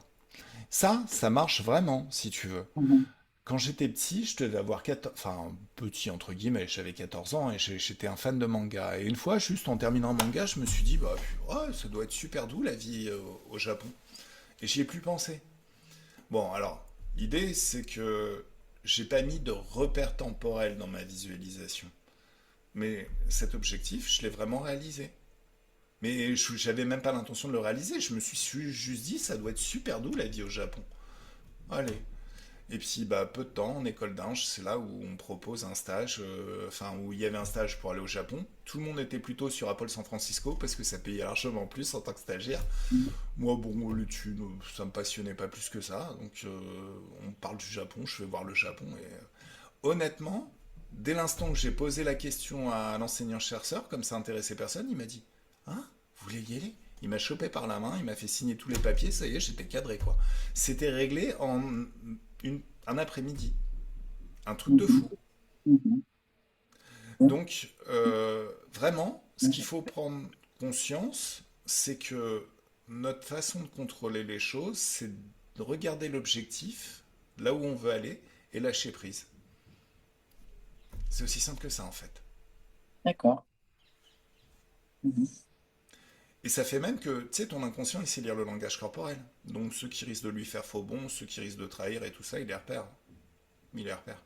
Ça marche vraiment, si tu veux. Mhm. Quand j'étais petit, je devais avoir 14... Enfin, petit entre guillemets, j'avais 14 ans et j'étais un fan de manga. Et une fois, juste en terminant un manga, je me suis dit, bah, ouais, ça doit être super doux la vie au Japon. Et j'y ai plus pensé. Bon, alors, l'idée, c'est que j'ai pas mis de repère temporel dans ma visualisation. Mais cet objectif, je l'ai vraiment réalisé. Mais j'avais même pas l'intention de le réaliser. Je me suis juste dit, ça doit être super doux la vie au Japon. Allez. Et puis, bah, peu de temps, en école d'ingé, c'est là où on propose un stage, enfin, où il y avait un stage pour aller au Japon. Tout le monde était plutôt sur Apple San Francisco parce que ça payait largement plus en tant que stagiaire. Moi, bon, l'étude, ça me passionnait pas plus que ça. Donc, on parle du Japon, je vais voir le Japon. Et honnêtement, dès l'instant que j'ai posé la question à l'enseignant-chercheur, comme ça intéressait personne, il m'a dit, hein, vous voulez y aller? Il m'a chopé par la main, il m'a fait signer tous les papiers, ça y est, j'étais cadré, quoi. C'était réglé en un après-midi. Un truc de Mhm. fou. Mhm. Donc, vraiment, ce qu'il faut prendre conscience, c'est que notre façon de contrôler les choses, c'est de regarder l'objectif, là où on veut aller, et lâcher prise. C'est aussi simple que ça, en fait. D'accord. Mhm. Et ça fait même que, tu sais, ton inconscient, il sait lire le langage corporel. Donc ceux qui risquent de lui faire faux bond, ceux qui risquent de trahir et tout ça, il les repère. Il les repère.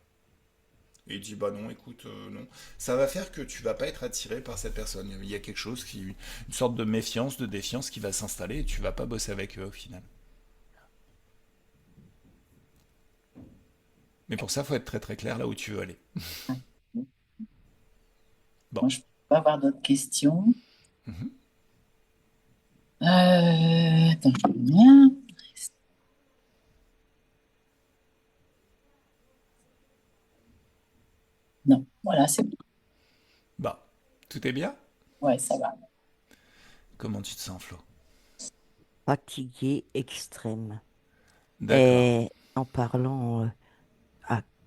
Et il dit, bah non, écoute, non. Ça va faire que tu vas pas être attiré par cette personne. Il y a quelque chose qui, une sorte de méfiance, de défiance qui va s'installer et tu vas pas bosser avec eux au final. Mais pour ça, faut être très très clair là où tu veux aller. Bon. Moi, je peux pas avoir d'autres questions. Mhm. Attends, je reviens. Non, voilà, c'est bon. Bah, tout est bien. Ouais, ça va. Comment tu te sens, Flo? Fatigué extrême. D'accord. Et en parlant,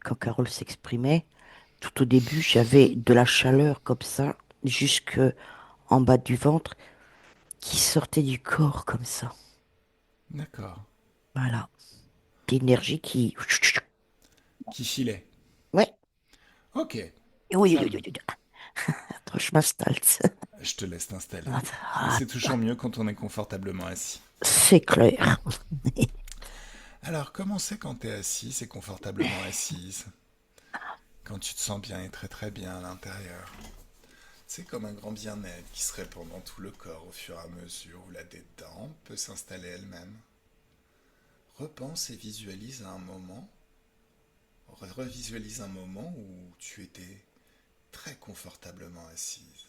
quand Carole s'exprimait, tout au début, j'avais de la chaleur comme ça, jusque en bas du ventre, qui sortait du corps comme ça. D'accord. Voilà. L'énergie qui... Qui filait. Ouais. Ok. Oui, Ça oui, oui, roule. oui, oui. Attends, je m'installe. Je te laisse t'installer. Ah, C'est toujours mieux quand on est confortablement assis. c'est clair. Alors, comment c'est quand t'es assise et confortablement assise? Quand tu te sens bien et très très bien à l'intérieur. C'est comme un grand bien-être qui se répand dans tout le corps au fur et à mesure où la détente peut s'installer elle-même. Repense et visualise à un moment, revisualise un moment où tu étais très confortablement assise,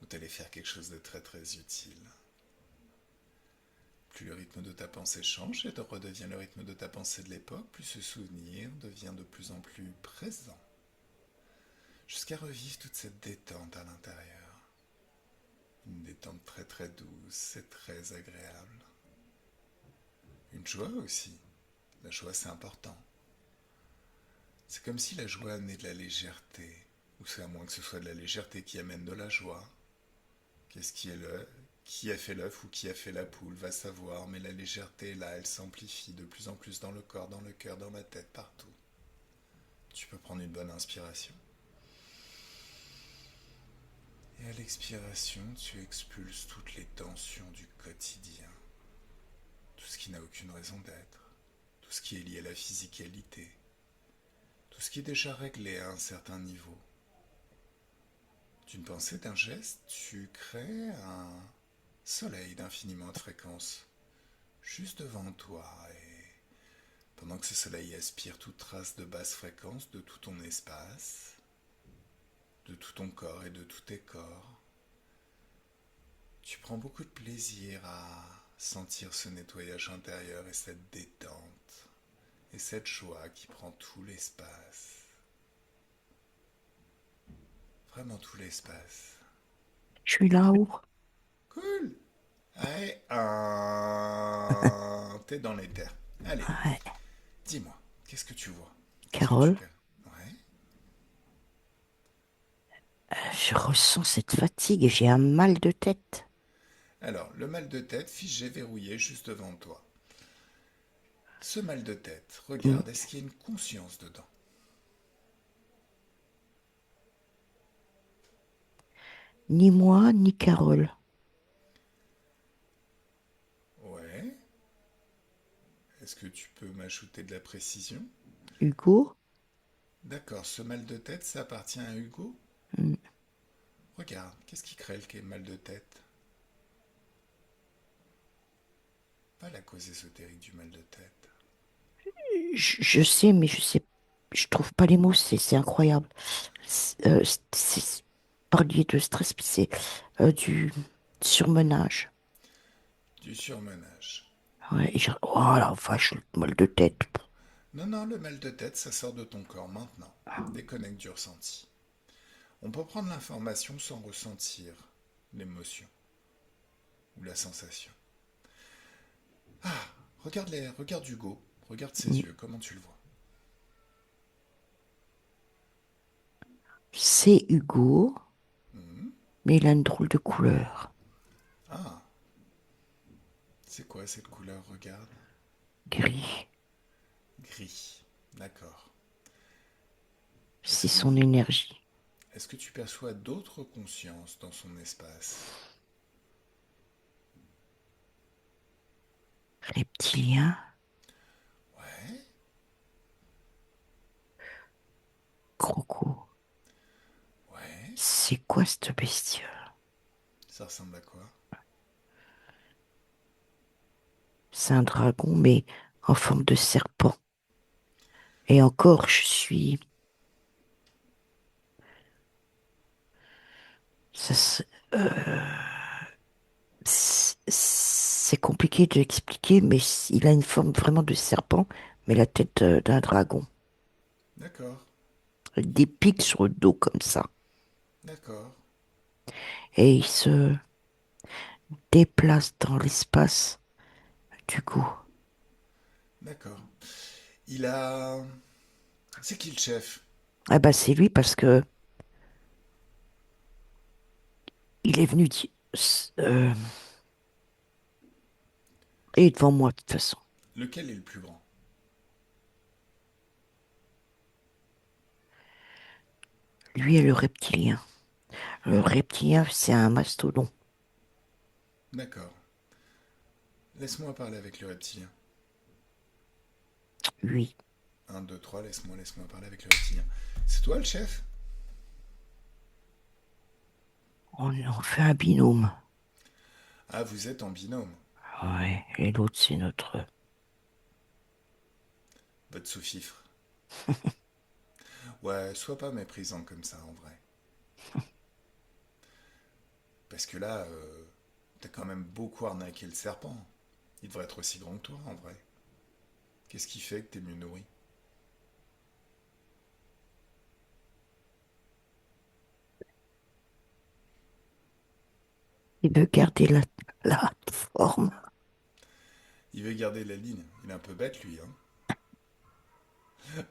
où tu allais faire quelque chose de très très utile. Plus le rythme de ta pensée change et redevient le rythme de ta pensée de l'époque, plus ce souvenir devient de plus en plus présent, jusqu'à revivre toute cette détente à l'intérieur. Une détente très très douce et très agréable. Une joie aussi. La joie c'est important. C'est comme si la joie amenait de la légèreté. Ou c'est à moins que ce soit de la légèreté qui amène de la joie. Qu'est-ce qui est le... Qui a fait l'œuf ou qui a fait la poule va savoir, mais la légèreté là, elle s'amplifie de plus en plus dans le corps, dans le cœur, dans la tête, partout. Tu peux prendre une bonne inspiration. Et à l'expiration, tu expulses toutes les tensions du quotidien. Tout ce qui n'a aucune raison d'être. Tout ce qui est lié à la physicalité. Tout ce qui est déjà réglé à un certain niveau. D'une pensée, d'un geste, tu crées un soleil d'infiniment de fréquences juste devant toi et pendant que ce soleil aspire toute trace de basse fréquence de tout ton espace, de tout ton corps et de tous tes corps, tu prends beaucoup de plaisir à sentir ce nettoyage intérieur et cette détente et cette joie qui prend tout l'espace, vraiment tout l'espace. Je suis là-haut. Cool. Allez, t'es dans les terres. Allez, Ouais. dis-moi, qu'est-ce que tu vois? Qu'est-ce que tu Carole, peux? Ouais. je ressens cette fatigue et j'ai un mal de tête. Alors, le mal de tête figé verrouillé juste devant toi. Ce mal de tête, Hmm. regarde, est-ce qu'il y a une conscience dedans? Ni moi, ni Carole. Ouais. Est-ce que tu peux m'ajouter de la précision? Hugo? D'accord, ce mal de tête, ça appartient à Hugo? Hmm. Regarde, qu'est-ce qui crée le mal de tête? Pas la cause ésotérique du mal de tête. Je sais, mais je trouve pas les mots, c'est incroyable. Parlier de stress, puis c'est du surmenage. Du surmenage. Ouais, oh la vache, le mal de tête. Non, non, le mal de tête, ça sort de ton corps maintenant. Déconnecte du ressenti. On peut prendre l'information sans ressentir l'émotion ou la sensation. Ah, regarde Hugo, regarde ses Hmm. yeux, comment tu le vois? C'est Hugo, Hmm. mais il a une drôle de couleur. Ah, c'est quoi cette couleur? Regarde. Gris. Gris. D'accord. Est-ce C'est que son énergie. Est-ce que tu perçois d'autres consciences dans son espace? Reptilien, Ouais, croco. ouais. C'est quoi cette bestiole? Ça ressemble à quoi? C'est un dragon, mais en forme de serpent. Et encore, je suis. Ça, c'est compliqué de l'expliquer, mais il a une forme vraiment de serpent, mais la tête d'un dragon. D'accord, Des pics sur le dos comme ça. d'accord, Et il se déplace dans l'espace du coup. d'accord. Il a... C'est qui le chef? Ah bah c'est lui parce que il est venu il est devant moi de toute façon. Lequel est le plus grand? Lui est le reptilien. Le reptilien, c'est un mastodon. D'accord. Laisse-moi parler avec le reptilien. Lui, Un, 2, 3, laisse-moi parler avec le reptilien. C'est toi le chef? on fait un binôme. Ah, vous êtes en binôme. Ouais, et l'autre, c'est notre. Votre sous-fifre. Ouais, sois pas méprisant comme ça en vrai. Parce que là, t'as quand même beaucoup arnaqué le serpent. Il devrait être aussi grand que toi en vrai. Qu'est-ce qui fait que t'es mieux nourri? Il veut garder la forme. Il veut garder la ligne. Il est un peu bête lui, hein.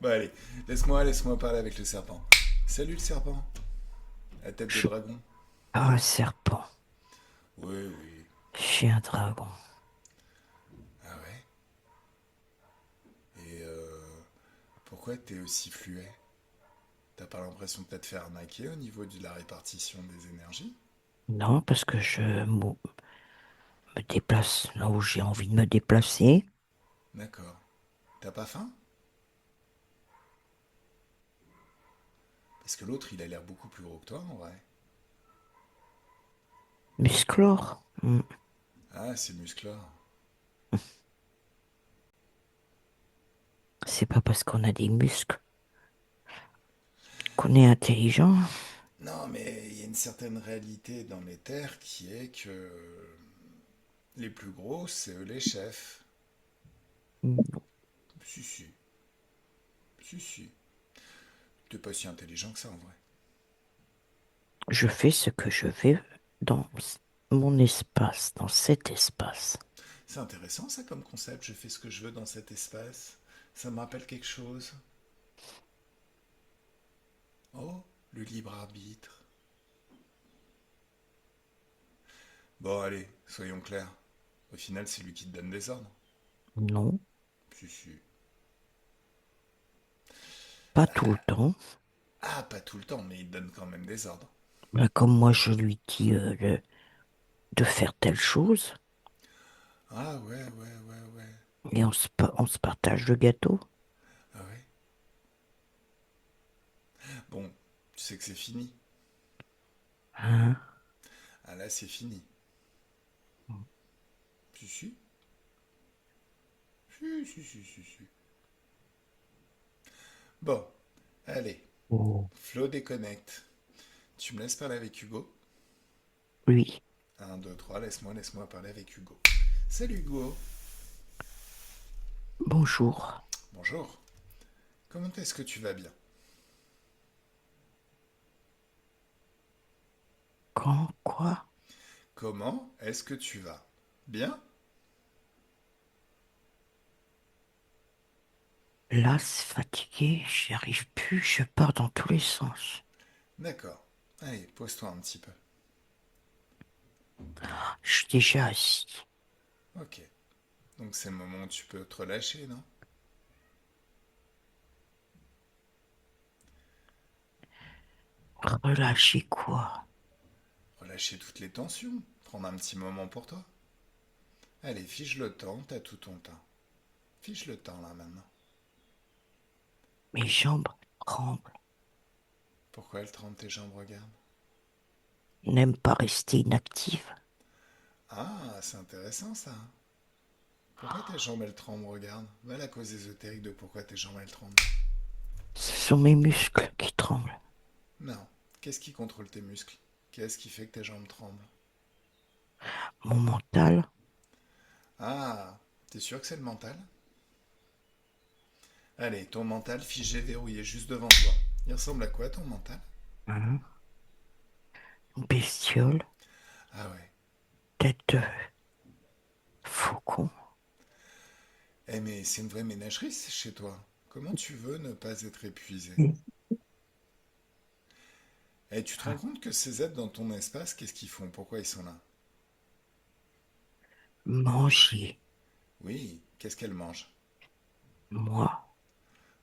Bon allez, laisse-moi parler avec le serpent. Salut le serpent. À tête de Je suis dragon. pas un serpent. Oui, oui. Je suis un dragon. Ah ouais? Et pourquoi t'es aussi fluet? T'as pas l'impression de t'être fait arnaquer au niveau de la répartition des énergies? Non, parce que me déplace là où j'ai envie de me déplacer. D'accord. T'as pas faim? Parce que l'autre, il a l'air beaucoup plus gros que toi en vrai. Musclor. Ah, c'est musclore. C'est pas parce qu'on a des muscles qu'on est intelligent. Non, mais il y a une certaine réalité dans les terres qui est que les plus gros, c'est eux les chefs. Si, si, si, si. T'es pas si intelligent que ça en vrai. Je fais ce que je veux dans mon espace, dans cet espace. C'est intéressant ça comme concept, je fais ce que je veux dans cet espace. Ça me rappelle quelque chose. Oh, le libre arbitre. Bon, allez, soyons clairs. Au final, c'est lui qui te donne des ordres. Non, Si, si. pas tout le temps. Ah, pas tout le temps, mais il te donne quand même des ordres. Ben, comme moi, je lui dis de faire telle chose Ah, ouais, ouais, ouais, ouais. et on se partage le gâteau. Ah, ouais. Bon, tu sais que c'est fini. Hein? Ah, là, c'est fini. Si, si. Si, si, si, si, si. Bon, allez. Oh, Flo déconnecte. Tu me laisses parler avec Hugo? oui, Un, 2, 3, laisse-moi parler avec Hugo. Salut Hugo. bonjour. Bonjour. Comment est-ce que tu vas bien? Quand, quoi? Comment est-ce que tu vas? Bien? Là, c'est fatigué, j'y arrive plus, je pars dans tous les sens. D'accord. Allez, pose-toi un petit peu. Je suis déjà assis. Ok. Donc c'est le moment où tu peux te relâcher, non? Relâcher quoi? Relâcher toutes les tensions, prendre un petit moment pour toi. Allez, fiche le temps, t'as tout ton temps. Fiche le temps là maintenant. Mes jambes tremblent. Pourquoi elles tremblent tes jambes, regarde? N'aime pas rester inactive. Ah, c'est intéressant ça. Pourquoi tes jambes elles tremblent, regarde? Va à la cause ésotérique de pourquoi tes jambes elles tremblent. Ce sont mes muscles qui tremblent. Non. Qu'est-ce qui contrôle tes muscles? Qu'est-ce qui fait que tes jambes tremblent? Mon mental, Ah, t'es sûr que c'est le mental? Allez, ton mental figé, verrouillé juste devant toi. Il ressemble à quoi ton mental? hein, une bestiole, Ah ouais. tête de faucon. Eh mais c'est une vraie ménagerie c'est chez toi. Comment tu veux ne pas être épuisé? Eh, tu te rends compte que ces êtres dans ton espace, qu'est-ce qu'ils font? Pourquoi ils sont là? Manger, Oui, qu'est-ce qu'elles mangent? moi,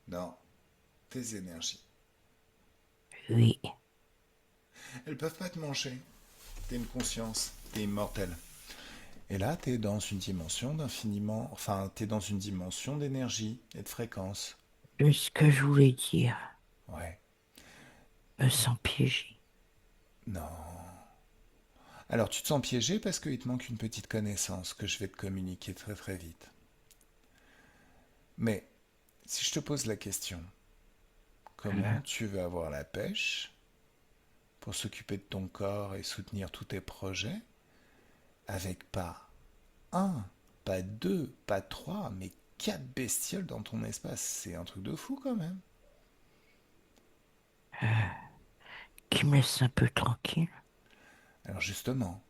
Non, tes énergies. oui. Elles peuvent pas te manger. T'es une conscience, t'es immortel. Et là, t'es dans une dimension d'infiniment... Enfin, t'es dans une dimension d'énergie et de fréquence. Ce que je voulais dire, Ouais. me sens piégé. Non. Alors, tu te sens piégé parce qu'il te manque une petite connaissance que je vais te communiquer très très vite. Mais, si je te pose la question, comment tu veux avoir la pêche pour s'occuper de ton corps et soutenir tous tes projets avec pas un, pas deux, pas trois, mais quatre bestioles dans ton espace? C'est un truc de fou quand même. Qui me laisse un peu tranquille. Alors justement,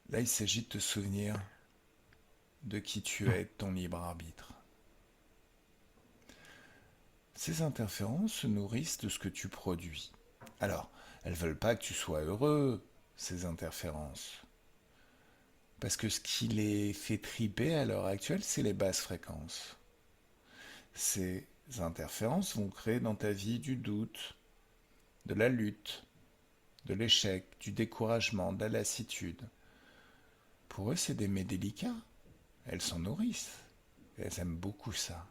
là il s'agit de te souvenir de qui tu es, de ton libre arbitre. Ces interférences se nourrissent de ce que tu produis. Alors, elles veulent pas que tu sois heureux, ces interférences. Parce que ce qui les fait triper à l'heure actuelle, c'est les basses fréquences. Ces interférences vont créer dans ta vie du doute, de la lutte, de l'échec, du découragement, de la lassitude. Pour eux, c'est des mets délicats. Elles s'en nourrissent. Et elles aiment beaucoup ça.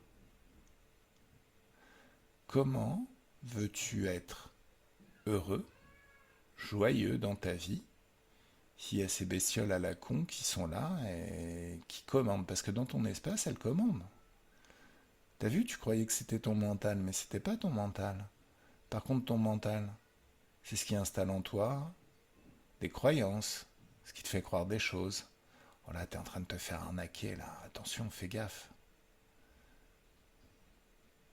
Comment veux-tu être heureux, joyeux dans ta vie, s'il y a ces bestioles à la con qui sont là et qui commandent? Parce que dans ton espace, elles commandent. T'as vu, tu croyais que c'était ton mental, mais c'était pas ton mental. Par contre, ton mental, c'est ce qui installe en toi des croyances, ce qui te fait croire des choses. Voilà, t'es en train de te faire arnaquer là. Attention, fais gaffe.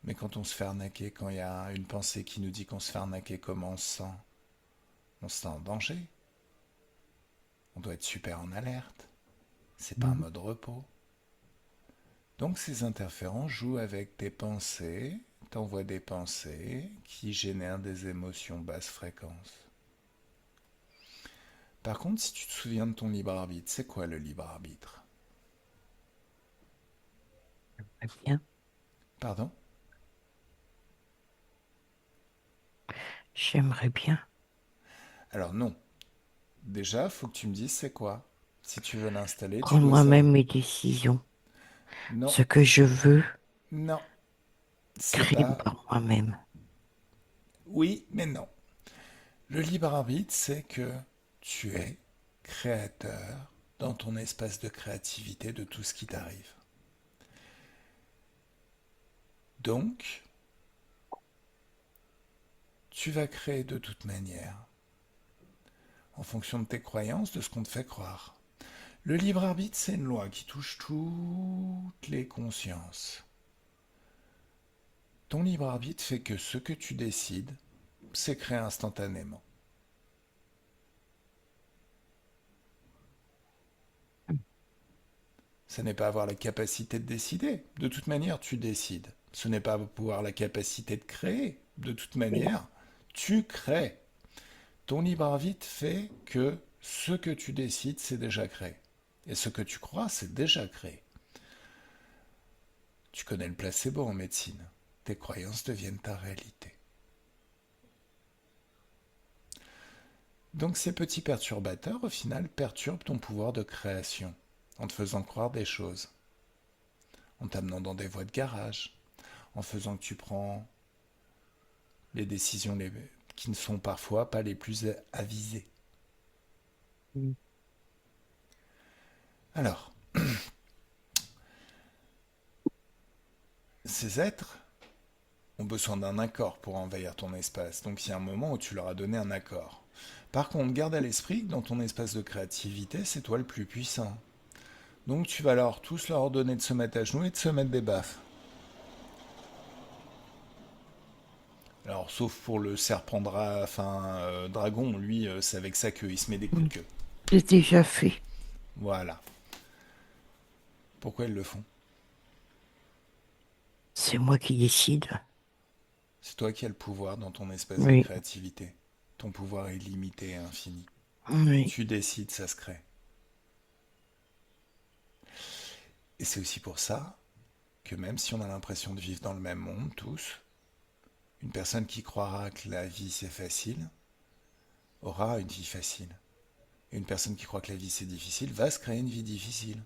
Mais quand on se fait arnaquer, quand il y a une pensée qui nous dit qu'on se fait arnaquer, comment on se sent? On se sent en danger. On doit être super en alerte. C'est pas un mode repos. Donc ces interférences jouent avec tes pensées, t'envoient des pensées qui génèrent des émotions basse fréquence. Par contre, si tu te souviens de ton libre arbitre, c'est quoi le libre arbitre? Très bien. Pardon? J'aimerais bien Alors non. Déjà, faut que tu me dises c'est quoi. Si tu veux l'installer, tu prendre dois savoir. moi-même mes décisions. Non, Ce que je veux, non, c'est créer pas. par moi-même. Oui, mais non. Le libre arbitre, c'est que tu es créateur dans ton espace de créativité de tout ce qui t'arrive. Donc, tu vas créer de toute manière, en fonction de tes croyances, de ce qu'on te fait croire. Le libre arbitre, c'est une loi qui touche toutes les consciences. Ton libre arbitre fait que ce que tu décides, c'est créé instantanément. Ce n'est pas avoir la capacité de décider. De toute manière, tu décides. Ce n'est pas avoir la capacité de créer. De toute manière, tu crées. Ton libre arbitre fait que ce que tu décides, c'est déjà créé. Et ce que tu crois, c'est déjà créé. Tu connais le placebo en médecine. Tes croyances deviennent ta réalité. Donc ces petits perturbateurs, au final, perturbent ton pouvoir de création, en te faisant croire des choses, en t'amenant dans des voies de garage, en faisant que tu prends les décisions qui ne sont parfois pas les plus avisées. Mm. Alors, ces êtres ont besoin d'un accord pour envahir ton espace, donc il y a un moment où tu leur as donné un accord. Par contre, garde à l'esprit que dans ton espace de créativité, c'est toi le plus puissant. Donc tu vas leur tous leur ordonner de se mettre à genoux et de se mettre des baffes. Alors, sauf pour le serpent dragon, lui, c'est avec sa queue, il se met des coups Mm. de queue. C'est déjà fait. Voilà. Pourquoi ils le font? C'est moi qui décide. C'est toi qui as le pouvoir dans ton espace de Oui, créativité. Ton pouvoir est limité et infini. oui. Tu décides, ça se crée. Et c'est aussi pour ça que même si on a l'impression de vivre dans le même monde, tous, une personne qui croira que la vie c'est facile aura une vie facile. Et une personne qui croit que la vie c'est difficile va se créer une vie difficile.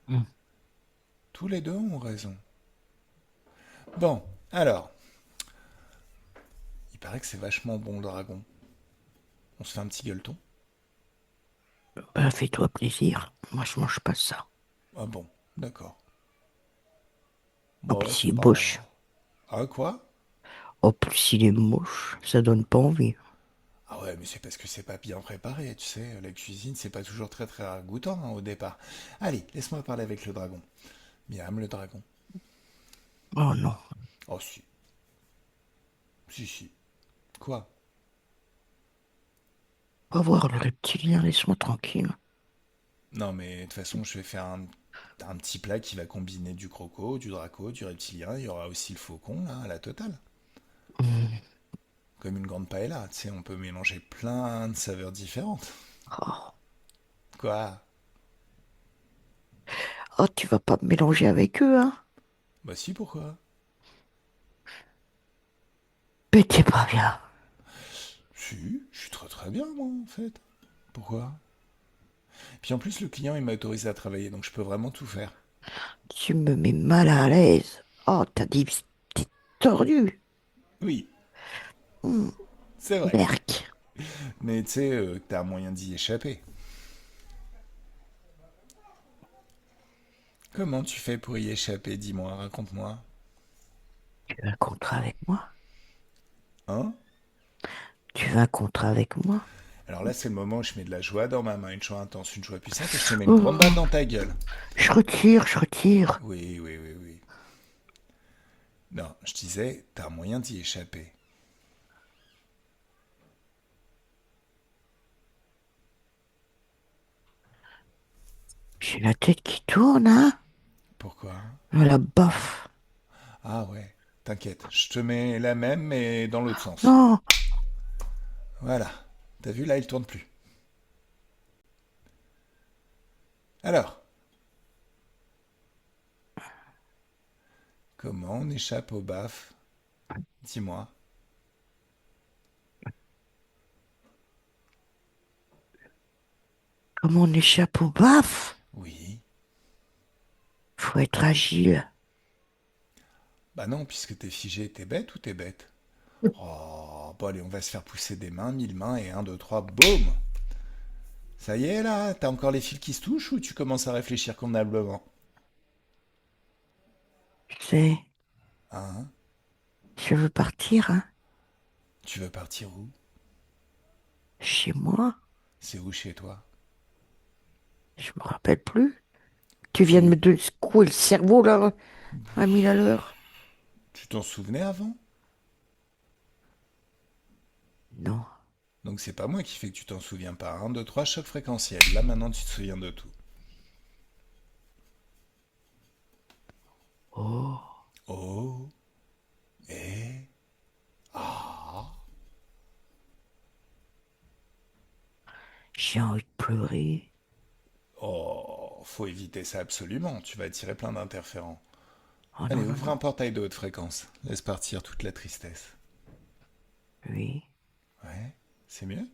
Mm. Tous les deux ont raison. Bon, alors, il paraît que c'est vachement bon le dragon. On se fait un petit gueuleton. Bah, fais-toi plaisir. Moi, je mange pas ça. Ah bon, d'accord. En Bon, plus, c'est il est pas... moche. Ah quoi? En plus, il est moche. Ça donne pas envie. Ah ouais, mais c'est parce que c'est pas bien préparé, tu sais. La cuisine, c'est pas toujours très très ragoûtant au départ. Allez, laisse-moi parler avec le dragon. Miam, le dragon. Oh non. Oh si, si, si. Quoi? Va voir le reptilien, laisse-moi tranquille. Non, mais de toute façon, je vais faire un petit plat qui va combiner du croco, du draco, du reptilien. Il y aura aussi le faucon, là, à la totale. Mm. Comme une grande paella, tu sais, on peut mélanger plein de saveurs différentes. Oh. Quoi? Oh, tu vas pas me mélanger avec eux, hein? Bah si, pourquoi? Mais t'es pas bien. Si, je suis très très bien, moi, en fait. Pourquoi? Puis en plus, le client, il m'a autorisé à travailler, donc je peux vraiment tout faire. Tu me mets mal à l'aise. Oh, t'es tordu. Oui, Mm. c'est vrai. Berk. Mais tu sais, t'as un moyen d'y échapper. Comment tu fais pour y échapper? Dis-moi, raconte-moi. Tu veux un contrat avec moi? Hein? Tu veux un contrat avec moi? Alors là, c'est le moment où je mets de la joie dans ma main, une joie intense, une joie puissante, et je te mets une grande balle Oh, dans ta gueule. je retire, je retire. Oui, oui, oui, oui. Non, je disais, t'as un moyen d'y échapper. J'ai la tête qui tourne, hein? Pourquoi? La bof. Ah ouais, t'inquiète, je te mets la même, mais dans l'autre sens. Non, Voilà. T'as vu, là, il tourne plus. Alors, comment on échappe au baf? Dis-moi. comment on échappe au baf? Oui. Faut être agile. Bah non, puisque t'es figé, t'es bête ou t'es bête? Oh, bon allez, on va se faire pousser des mains, 1000 mains, et un, 2, 3, boum! Ça y est là, t'as encore les fils qui se touchent ou tu commences à réfléchir convenablement? Tu sais, Hein? je veux partir, hein? Tu veux partir où? Chez moi. C'est où chez toi? Je me rappelle plus. Tu viens de Tu me secouer le cerveau, là, à 1000 à l'heure. tu t'en souvenais avant? Non. Donc c'est pas moi qui fais que tu t'en souviens pas. Un, 2, 3, choc fréquentiel. Là maintenant tu te souviens de tout. Oh, Oh, et, ah. j'ai envie de pleurer. Oh, faut éviter ça absolument. Tu vas attirer plein d'interférents. Oh non, Allez, non, ouvre non. un portail de haute fréquence. Laisse partir toute la tristesse. Oui. Ouais, c'est mieux?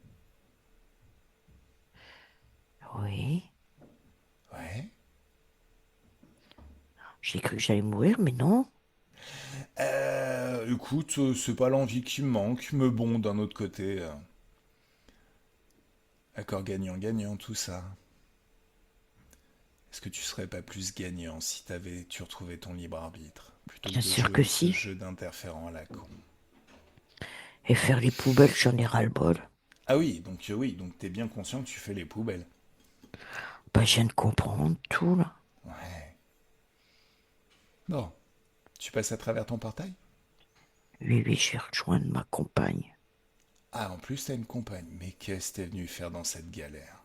Oui. Ouais. J'ai cru que j'allais mourir, mais non. Écoute, c'est pas l'envie qui me manque, mais bon, d'un autre côté, accord gagnant-gagnant, tout ça. Est-ce que tu serais pas plus gagnant si tu retrouvais ton libre arbitre, plutôt Bien que de sûr jouer que ce si. jeu d'interférent à la con? Et faire les poubelles, j'en ai ras-le-bol. Ah oui, donc t'es bien conscient que tu fais les poubelles. Bah, je viens de comprendre tout, là. Ouais. Bon, tu passes à travers ton portail? Oui, oui, j'ai rejoint ma compagne. Ah, en plus t'as une compagne. Mais qu'est-ce que t'es venu faire dans cette galère?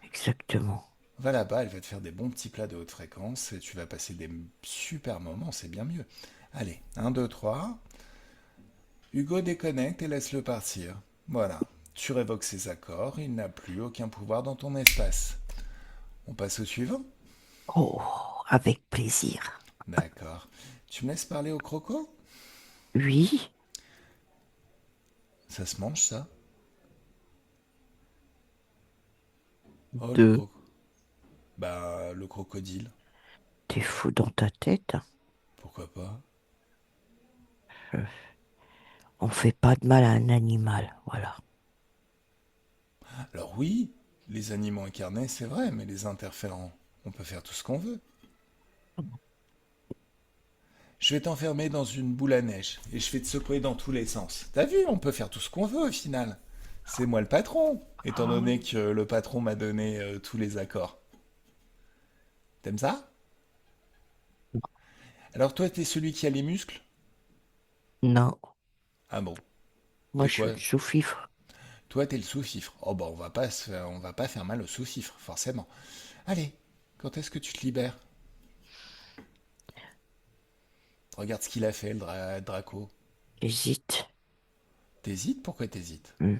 Exactement. Va là-bas, elle va te faire des bons petits plats de haute fréquence et tu vas passer des super moments, c'est bien mieux. Allez, un, 2, 3. Hugo déconnecte et laisse-le partir. Voilà. Tu révoques ses accords, il n'a plus aucun pouvoir dans ton espace. On passe au suivant? Oh, avec plaisir. D'accord. Tu me laisses parler au croco? Oui, Ça se mange ça? Oh le deux. croco. Bah le crocodile. T'es fou dans ta tête, hein. Pourquoi pas? Euh, On fait pas de mal à un animal, voilà. Alors oui, les animaux incarnés c'est vrai, mais les interférents, on peut faire tout ce qu'on veut. Je vais t'enfermer dans une boule à neige et je vais te secouer dans tous les sens. T'as vu, on peut faire tout ce qu'on veut au final. C'est moi le patron, étant donné que le patron m'a donné tous les accords. T'aimes ça? Alors toi, t'es celui qui a les muscles? Non, Ah bon, moi t'es je suis quoi? le sous-fifre. Toi, t'es le sous-fifre. Oh bah on va pas faire mal au sous-fifre, forcément. Allez, quand est-ce que tu te libères? Regarde ce qu'il a fait, Draco. J'hésite. T'hésites? Pourquoi t'hésites? Hmm.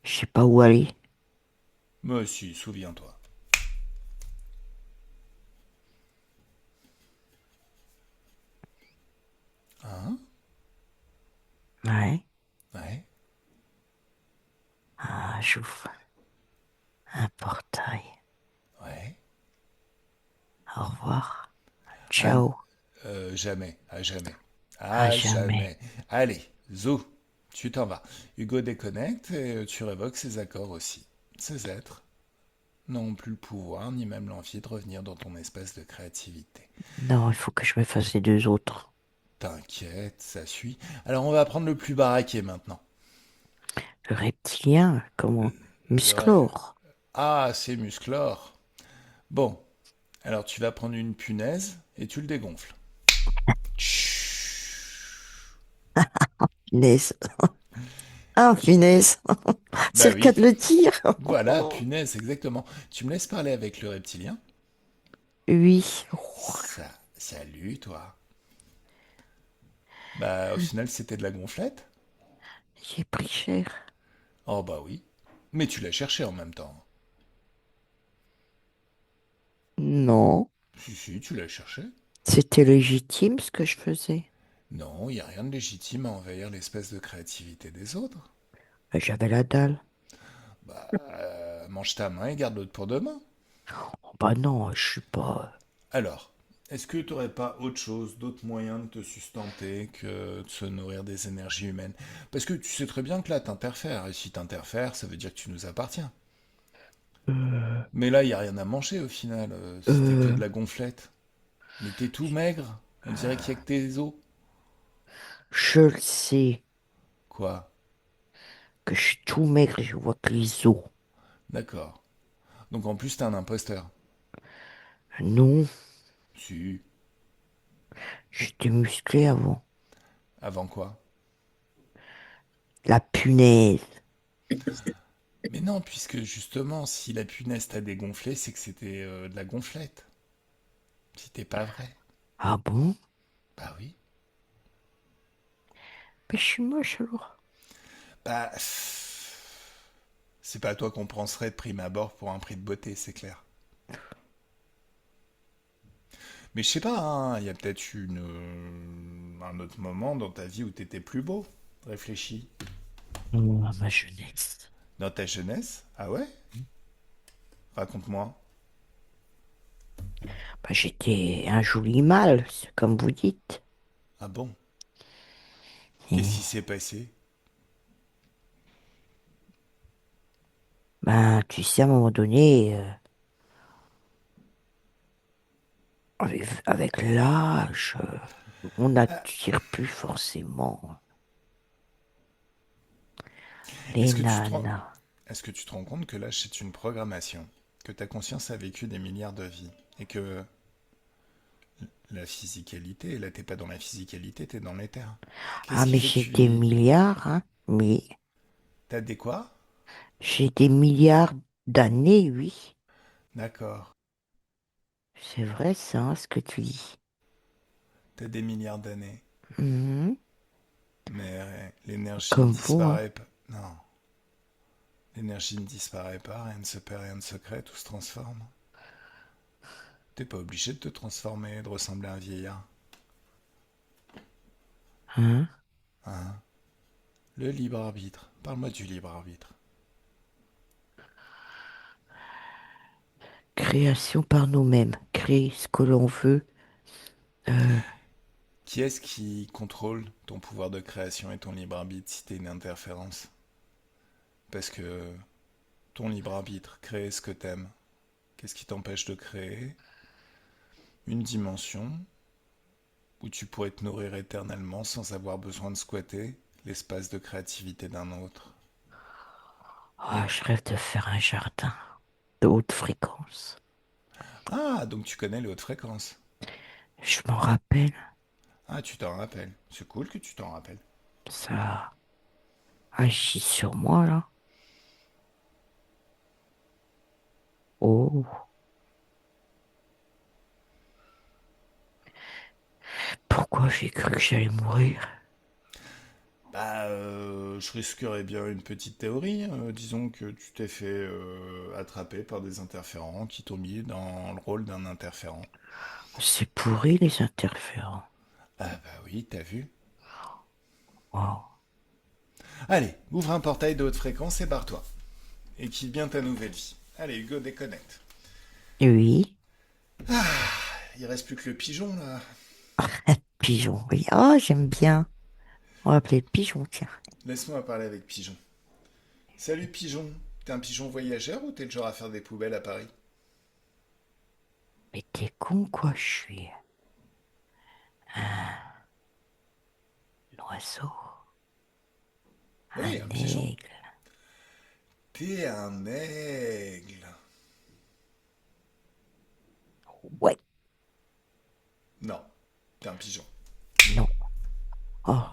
Je sais pas où aller. Mais si, souviens-toi. Hein? Ouais. Ouais, Ah, j'ouvre un portail. ouais. Au revoir. Ah, Ciao. jamais, à jamais. À À jamais. jamais. Allez, Zo, tu t'en vas. Hugo déconnecte et tu révoques ses accords aussi. Ces êtres n'ont plus le pouvoir ni même l'envie de revenir dans ton espace de créativité. Non, il faut que je me fasse les deux autres. T'inquiète, ça suit. Alors on va prendre le plus baraqué maintenant. Le reptilien, comment? Le- Musclor. Ah, c'est Musclor. Bon, alors tu vas prendre une punaise et tu le dégonfles. Chut. Punaise. Ah, punaise. C'est Bah le cas oui, de le dire. voilà, punaise, exactement. Tu me laisses parler avec le reptilien? Oui. Salut, toi. Bah, au final, c'était de la gonflette? J'ai pris cher. Oh, bah oui. Mais tu l'as cherché en même temps. Non. Si, si, tu l'as cherché. C'était légitime ce que je faisais. Non, il n'y a rien de légitime à envahir l'espèce de créativité des autres. J'avais la dalle. Bah, mange ta main et garde l'autre pour demain. Oh, bah non, je suis pas. Alors, est-ce que tu n'aurais pas autre chose, d'autres moyens de te sustenter que de se nourrir des énergies humaines? Parce que tu sais très bien que là, t'interfères. Et si t'interfères, ça veut dire que tu nous appartiens. Euh, Mais là, il n'y a rien à manger au final. C'était que euh, de la gonflette. Mais t'es tout maigre. On dirait qu'il y a que tes os. je le sais Quoi? que je suis tout maigre et je vois que les os. D'accord. Donc en plus, t'es un imposteur. Non, Si. j'étais musclé avant. Avant quoi? La punaise. Mais non, puisque justement, si la punaise t'a dégonflé, c'est que c'était de la gonflette. C'était pas vrai. Ah bon? Bah oui. Mais je suis moche alors. Bah. C'est pas à toi qu'on penserait de prime abord pour un prix de beauté, c'est clair. Mais je sais pas, hein, il y a peut-être un autre moment dans ta vie où t'étais plus beau. Réfléchis. Oh, ma jeunesse. Dans ta jeunesse? Ah ouais? Raconte-moi. Bah, j'étais un joli mâle, c'est comme vous dites. Ah bon? Qu'est-ce Et, qui s'est passé? ben, tu sais, à un moment donné, avec l'âge, on Ah, n'attire plus forcément les est-ce que tu te rends... nanas. est-ce que tu te rends compte que là, c'est une programmation, que ta conscience a vécu des milliards de vies, et que la physicalité, là, t'es pas dans la physicalité, t'es dans l'éther. Qu'est-ce Ah, qui mais fait que j'ai tu des vis? milliards, hein. Mais T'as des quoi? j'ai des milliards d'années, oui. D'accord. C'est vrai, ça, hein, ce que tu dis. T'as des milliards d'années. Mhm. Mais l'énergie ne Comme vous, hein. disparaît pas. Non. L'énergie ne disparaît pas, rien ne se perd, rien ne se crée, tout se transforme. T'es pas obligé de te transformer, de ressembler à un vieillard. Hein. Hein? Le libre arbitre. Parle-moi du libre arbitre. Création par nous-mêmes. Créer ce que l'on veut. Euh, Qui est-ce qui contrôle ton pouvoir de création et ton libre arbitre si t'es une interférence? Parce que ton libre arbitre, créer ce que t'aimes, qu'est-ce qui t'empêche de créer une dimension où tu pourrais te nourrir éternellement sans avoir besoin de squatter l'espace de créativité d'un autre? oh, je rêve de faire un jardin de haute fréquence. Ah, donc tu connais les hautes fréquences. Je m'en rappelle, Ah, tu t'en rappelles. C'est cool que tu t'en rappelles. ça agit sur moi, là. Oh, pourquoi j'ai cru que j'allais mourir? Bah, je risquerais bien une petite théorie. Disons que tu t'es fait attraper par des interférents qui t'ont mis dans le rôle d'un interférent. C'est pourri, les interférents. Ah bah oui, t'as vu. Oh. Allez, ouvre un portail de haute fréquence et barre-toi. Et quitte bien ta nouvelle vie. Allez, Hugo, déconnecte. Oui, Il reste plus que le pigeon, là. pigeon, oui. Oh, j'aime bien. On va appeler le pigeon, tiens. Laisse-moi parler avec pigeon. Salut, pigeon. T'es un pigeon voyageur ou t'es le genre à faire des poubelles à Paris? Mais t'es con, quoi, je suis un oiseau, Oui, un un pigeon. aigle. T'es un aigle. Ouais, Non, t'es un pigeon. non. Oh,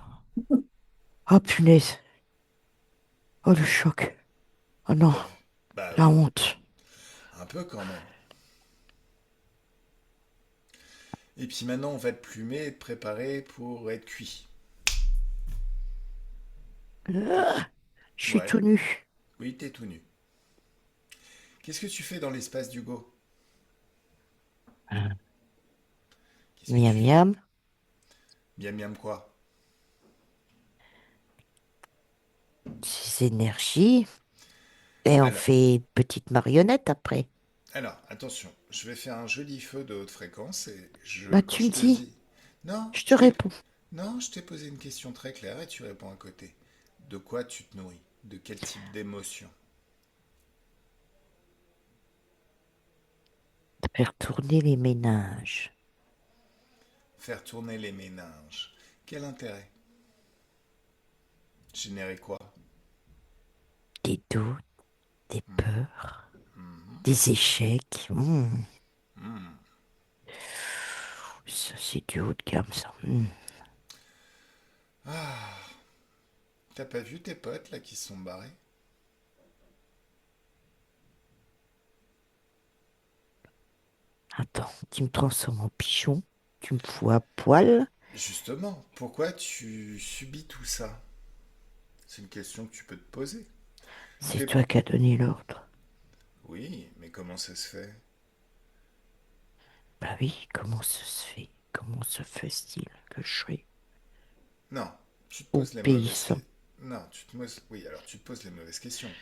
oh, punaise. Oh, le choc. Oh non, T'as vu? Bah la oui, honte. un peu quand même. Et puis maintenant, on va te plumer et te préparer pour être cuit. T'es- Ah, je suis Ouais, tout nu. oui, t'es tout nu. Qu'est-ce que tu fais dans l'espace d'Hugo? Ah, Qu'est-ce que miam, tu fais? miam. Miam miam quoi? Ces énergies. Et on Alors, fait une petite marionnette après. attention, je vais faire un joli feu de haute fréquence et Bah, quand tu me je te dis, dis... Non, je te réponds. non, je t'ai posé une question très claire et tu réponds à côté. De quoi tu te nourris? De quel type d'émotion? Faire tourner les méninges. Faire tourner les méninges. Quel intérêt? Générer quoi? Des doutes, des Mhm, peurs, mhm, des échecs. mhm. Ça, c'est du haut de gamme, ça. Ah, t'as pas vu tes potes là qui se sont barrés? Attends, tu me transformes en pigeon, tu me fous à poil. Justement, pourquoi tu subis tout ça? C'est une question que tu peux te poser. C'est T'es- toi qui as donné l'ordre. Oui, mais comment ça se fait? Bah oui, comment ça se fait? Comment se fait-il que je sois Non, tu te poses les mauvaises obéissant? questions. Non, tu te poses... Oui, alors tu te poses les mauvaises questions.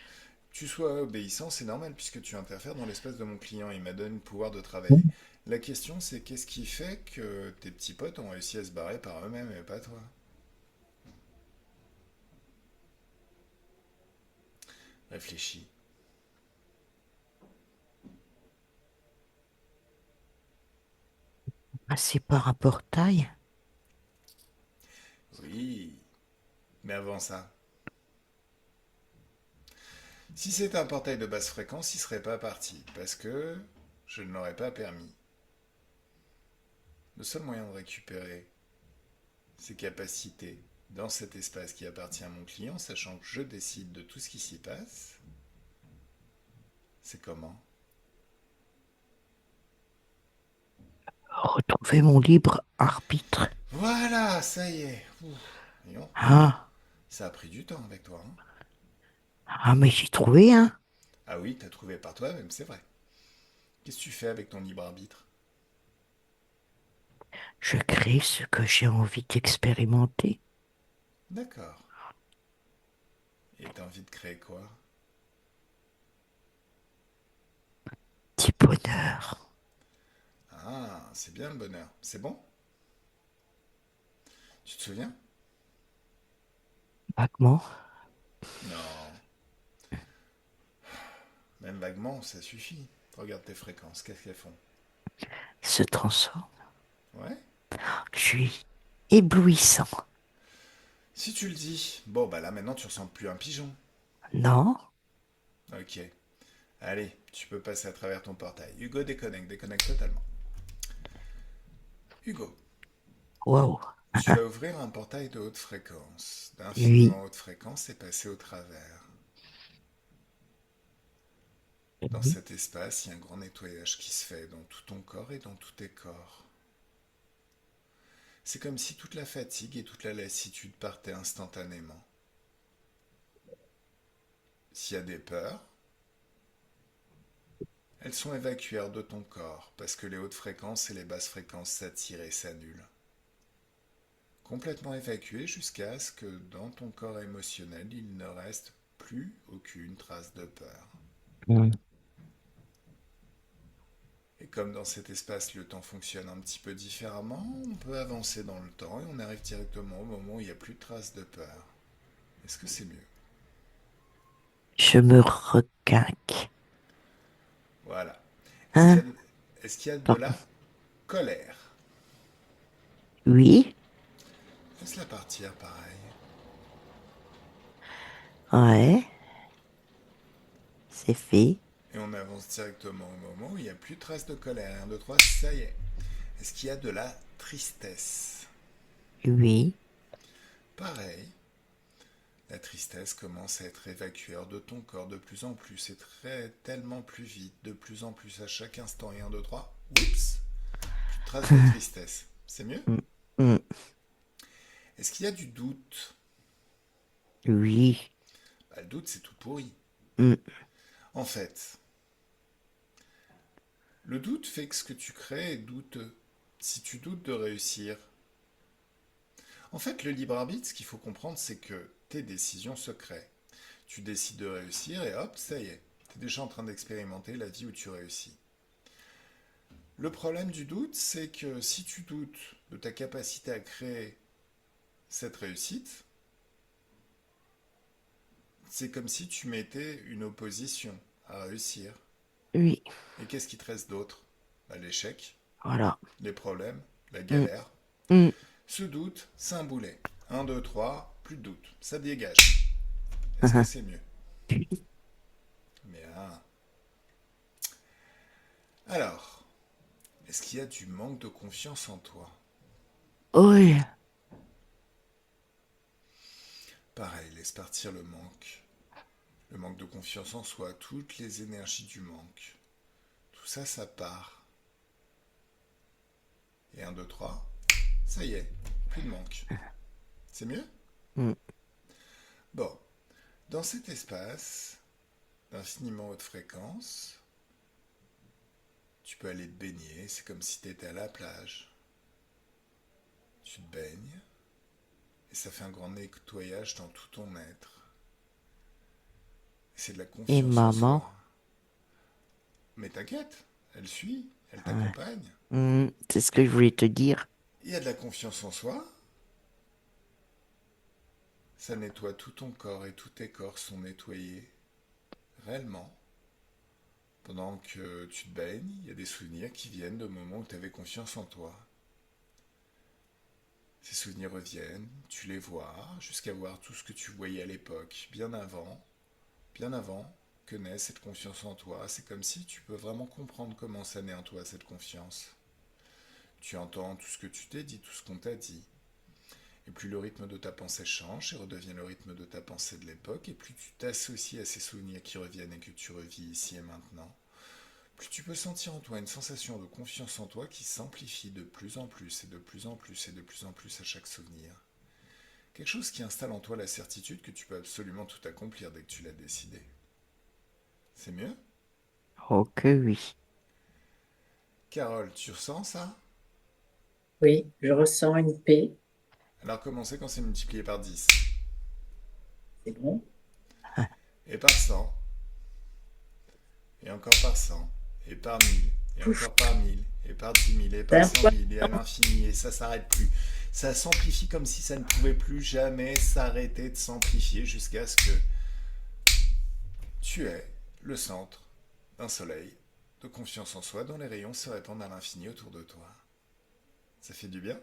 tu sois obéissant, c'est normal puisque tu interfères dans l'espace de mon client. Il m'a donné le pouvoir de travailler. La question, c'est qu'est-ce qui fait que tes petits potes ont réussi à se barrer par eux-mêmes et pas toi? Réfléchis. Passer par un portail? Oui, mais avant ça, si c'était un portail de basse fréquence, il serait pas parti parce que je ne l'aurais pas permis. Le seul moyen de récupérer ses capacités dans cet espace qui appartient à mon client, sachant que je décide de tout ce qui s'y passe, c'est comment? Retrouver mon libre arbitre. Voilà, ça y est. Voyons, Ah, ça a pris du temps avec toi, hein. ah, mais j'ai trouvé, hein. Ah oui, t'as trouvé par toi-même, c'est vrai. Qu'est-ce que tu fais avec ton libre arbitre? Je crée ce que j'ai envie d'expérimenter. D'accord. Et t'as envie de créer quoi? Petit bonheur. Ah, c'est bien le bonheur. C'est bon? Tu te souviens? Vaguement. Non. Même vaguement, ça suffit. Regarde tes fréquences, qu'est-ce qu'elles font? Se transforme. Ouais? Je suis éblouissant. Si tu le dis. Bon, bah là maintenant tu ressembles plus à un pigeon. Non? Ok. Allez, tu peux passer à travers ton portail. Hugo déconnecte, déconnecte totalement. Hugo, Waouh. tu vas ouvrir un portail de haute fréquence, Oui. d'infiniment haute fréquence et passer au travers. Dans cet espace, il y a un grand nettoyage qui se fait dans tout ton corps et dans tous tes corps. C'est comme si toute la fatigue et toute la lassitude partaient instantanément. S'il y a des peurs, elles sont évacuées hors de ton corps parce que les hautes fréquences et les basses fréquences s'attirent et s'annulent. Complètement évacuées jusqu'à ce que dans ton corps émotionnel, il ne reste plus aucune trace de peur. Hmm. Et comme dans cet espace, le temps fonctionne un petit peu différemment, on peut avancer dans le temps et on arrive directement au moment où il n'y a plus de traces de peur. Est-ce que c'est mieux? Je me requinque. Voilà. Est-ce qu'il y Hein? a de, est-ce qu'il y a de Pardon. la colère? Oui. Laisse-la partir pareil. Ouais. C'est fait. Et on avance directement au moment où il n'y a plus de traces de colère. 1, 2, 3, ça y est. Est-ce qu'il y a de la tristesse? Oui. Pareil. La tristesse commence à être évacuée hors de ton corps de plus en plus et tellement plus vite, de plus en plus à chaque instant. Et 1, 2, 3, oups, plus de traces de tristesse. C'est mieux? Hmm. Hmm. Est-ce qu'il y a du doute? Oui. Bah, le doute, c'est tout pourri. Hmm. En fait, le doute fait que ce que tu crées est douteux. Si tu doutes de réussir, en fait, le libre arbitre, ce qu'il faut comprendre, c'est que tes décisions se créent. Tu décides de réussir et hop, ça y est. Tu es déjà en train d'expérimenter la vie où tu réussis. Le problème du doute, c'est que si tu doutes de ta capacité à créer cette réussite, c'est comme si tu mettais une opposition à réussir. Oui. Et qu'est-ce qui te reste d'autre? Bah, l'échec, Voilà. les problèmes, la Hmm. galère. Hmm. Ce doute, c'est un boulet. 1, 2, 3, plus de doute. Ça dégage. Est-ce que c'est mieux? Bien. Alors, est-ce qu'il y a du manque de confiance en toi? Oui. Pareil, laisse partir le manque. Le manque de confiance en soi, toutes les énergies du manque. Tout ça, ça part. Et 1, 2, 3, ça y est, plus de manque. C'est mieux? Hmm. Bon, dans cet espace d'infiniment haute fréquence, tu peux aller te baigner, c'est comme si tu étais à la plage. Tu te baignes et ça fait un grand nettoyage dans tout ton être. C'est de la Et confiance en maman, soi. Mais t'inquiète, elle suit, elle ouais. t'accompagne. C'est ce que je voulais te dire. Il y a de la confiance en soi, ça nettoie tout ton corps et tous tes corps sont nettoyés réellement. Pendant que tu te baignes, il y a des souvenirs qui viennent de moments où tu avais confiance en toi. Ces souvenirs reviennent, tu les vois, jusqu'à voir tout ce que tu voyais à l'époque, bien avant que naisse cette confiance en toi. C'est comme si tu peux vraiment comprendre comment ça naît en toi, cette confiance. Tu entends tout ce que tu t'es dit, tout ce qu'on t'a dit. Et plus le rythme de ta pensée change et redevient le rythme de ta pensée de l'époque, et plus tu t'associes à ces souvenirs qui reviennent et que tu revis ici et maintenant, plus tu peux sentir en toi une sensation de confiance en toi qui s'amplifie de plus en plus et de plus en plus et de plus en plus à chaque souvenir. Quelque chose qui installe en toi la certitude que tu peux absolument tout accomplir dès que tu l'as décidé. C'est mieux? Oh que oui. Carole, tu ressens ça? Oui, je ressens une paix, Alors comment c'est quand c'est multiplié par 10? c'est bon. Et par 100? Et encore par 100? Et par 1000? Et Pouf, encore par 1000? Et par 10 000? Et c'est par un 100 000? Et à poisson. l'infini? Et ça s'arrête plus. Ça s'amplifie comme si ça ne pouvait plus jamais s'arrêter de s'amplifier jusqu'à ce que tu es le centre d'un soleil de confiance en soi dont les rayons se répandent à l'infini autour de toi. Ça fait du bien?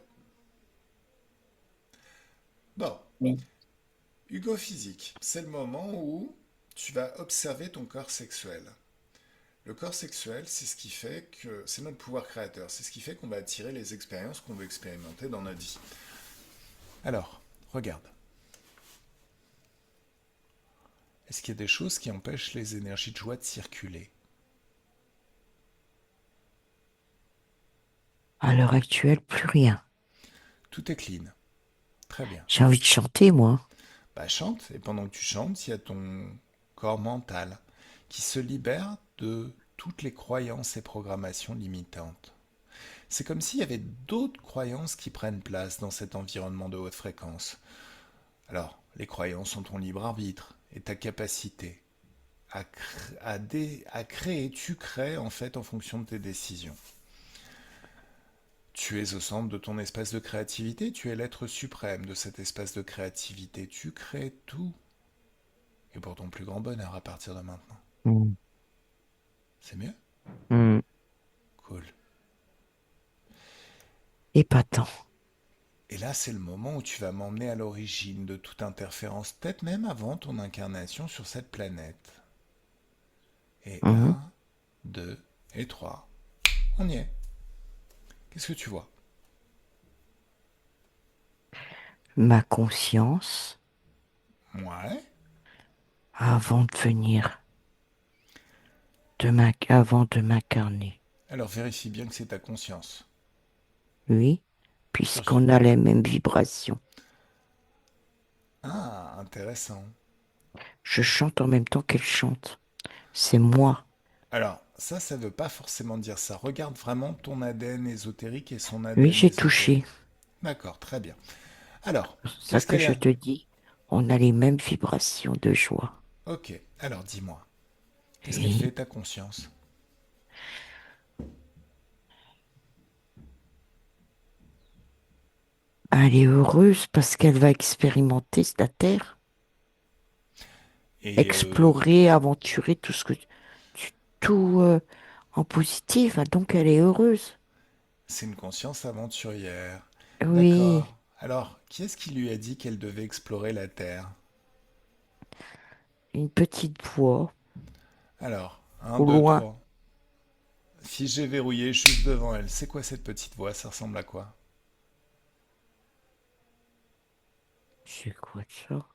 Bon, Oui. Hugo physique, c'est le moment où tu vas observer ton corps sexuel. Le corps sexuel, c'est ce qui fait que c'est notre pouvoir créateur, c'est ce qui fait qu'on va attirer les expériences qu'on veut expérimenter dans notre vie. Alors, regarde. Est-ce qu'il y a des choses qui empêchent les énergies de joie de circuler? À l'heure actuelle, plus rien. Tout est clean. Très bien. J'ai envie de chanter, moi. Bah chante, et pendant que tu chantes, il y a ton corps mental qui se libère de toutes les croyances et programmations limitantes. C'est comme s'il y avait d'autres croyances qui prennent place dans cet environnement de haute fréquence. Alors, les croyances sont ton libre arbitre et ta capacité à créer. Tu crées en fait en fonction de tes décisions. Tu es au centre de ton espace de créativité, tu es l'être suprême de cet espace de créativité. Tu crées tout. Et pour ton plus grand bonheur à partir de maintenant. Mm. C'est mieux? Mm. Cool. Épatant. Et là, c'est le moment où tu vas m'emmener à l'origine de toute interférence, peut-être même avant ton incarnation sur cette planète. Et Mhm. 1, 2 et 3. On y est. Qu'est-ce que tu vois? Ma conscience, Ouais. avant de venir, avant de m'incarner. Alors vérifie bien que c'est ta conscience. Oui, Sur... puisqu'on a les mêmes vibrations. Ah, intéressant. Je chante en même temps qu'elle chante. C'est moi. Alors, ça veut pas forcément dire ça. Regarde vraiment ton ADN ésotérique et son Oui, ADN j'ai touché. ésotérique. D'accord, très bien. Alors, C'est ça qu'est-ce que qu'elle je a? te dis. On a les mêmes vibrations de joie. Ok, alors dis-moi, qu'est-ce qu'elle Oui. fait ta conscience? Elle est heureuse parce qu'elle va expérimenter la Terre, Et explorer, aventurer tout ce que tout en positif. Donc elle est heureuse. c'est une conscience aventurière. Oui, D'accord. Alors, qui est-ce qui lui a dit qu'elle devait explorer la Terre? une petite voix Alors, un, au 2, loin. 3. Figée verrouillée juste devant elle. C'est quoi cette petite voix? Ça ressemble à quoi? C'est quoi ça?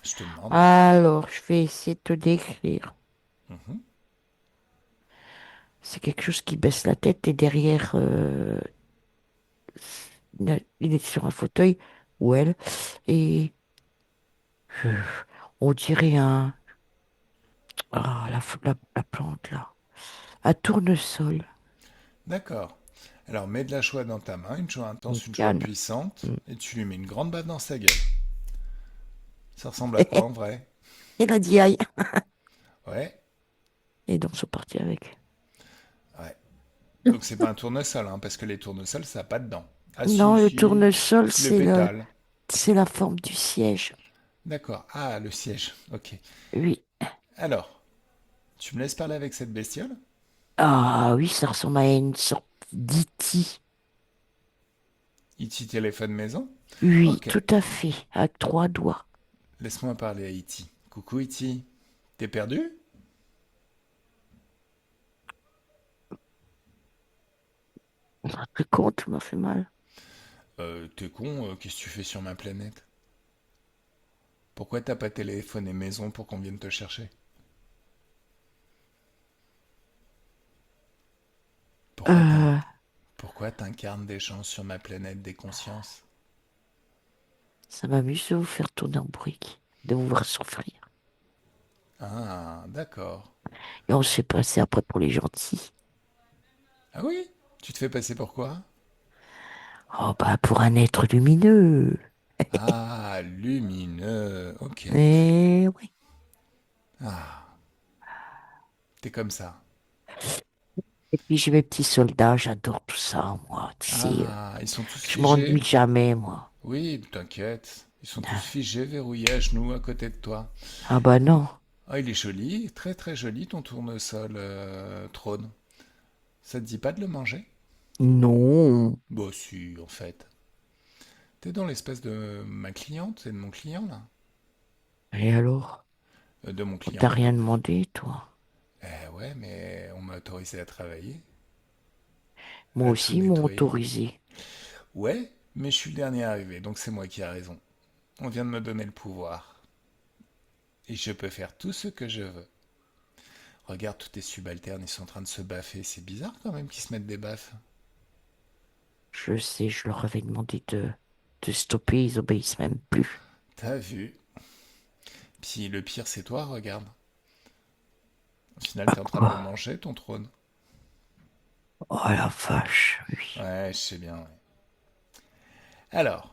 Je te demande. Alors, je vais essayer de te décrire. Mhm. C'est quelque chose qui baisse la tête et derrière, il est sur un fauteuil ou elle et euh, on dirait la plante là, un tournesol, D'accord. Alors, mets de la joie dans ta main, une joie une intense, une joie canne. puissante, Mm. et tu lui mets une grande baffe dans sa gueule. Ça ressemble à quoi en vrai? Il a dit aïe. Ouais, Et donc, ils sont partis avec. ouais. Donc c'est pas un tournesol, hein, parce que les tournesols, ça n'a pas de dents. Ah Non, si, le si, tournesol, les pétales. c'est la forme du siège. D'accord. Ah, le siège. Ok. Oui. Alors, tu me laisses parler avec cette bestiole? Ah oui, ça ressemble à une sorte d'E.T. E.T. téléphone maison? Oui, Ok. tout à fait, avec trois doigts. Laisse-moi parler à E.T. Coucou E.T. T'es perdu? Le compte m'a fait mal. T'es con, qu'est-ce que tu fais sur ma planète? Pourquoi t'as pas téléphoné maison pour qu'on vienne te chercher? Pourquoi Euh, pourquoi t'incarnes des gens sur ma planète des consciences? Ça m'amuse de vous faire tourner en brique, de vous voir souffrir. Ah, d'accord. Et on s'est passé après pour les gentils. Ah oui? Tu te fais passer pour quoi? Oh bah pour un être lumineux. Ah, lumineux. Ok. Eh oui. Ah, t'es comme ça. Et puis j'ai mes petits soldats, j'adore tout ça, moi. Tu sais, Ah, ils sont tous je m'ennuie figés? jamais, moi. Oui, t'inquiète. Ils sont tous figés, verrouillés à genoux à côté de toi. Ah bah non. Ah, il est joli, très très joli ton tournesol trône. Ça te dit pas de le manger? Non. Bah si, en fait. T'es dans l'espèce de ma cliente, c'est de mon client là? Et alors? De mon On t'a client. rien demandé, toi? Eh ouais, mais on m'a autorisé à travailler, Moi à tout aussi, ils m'ont nettoyer. autorisé. Ouais, mais je suis le dernier arrivé, donc c'est moi qui ai raison. On vient de me donner le pouvoir. Et je peux faire tout ce que je veux. Regarde, tous tes subalternes, ils sont en train de se baffer. C'est bizarre quand même qu'ils se mettent des baffes. Je sais, je leur avais demandé de stopper, ils obéissent même plus. T'as vu? Puis le pire, c'est toi, regarde. Au final, t'es en train de le Oh, manger, ton trône. oh la vache, oui. Ouais, je sais bien, ouais. Alors,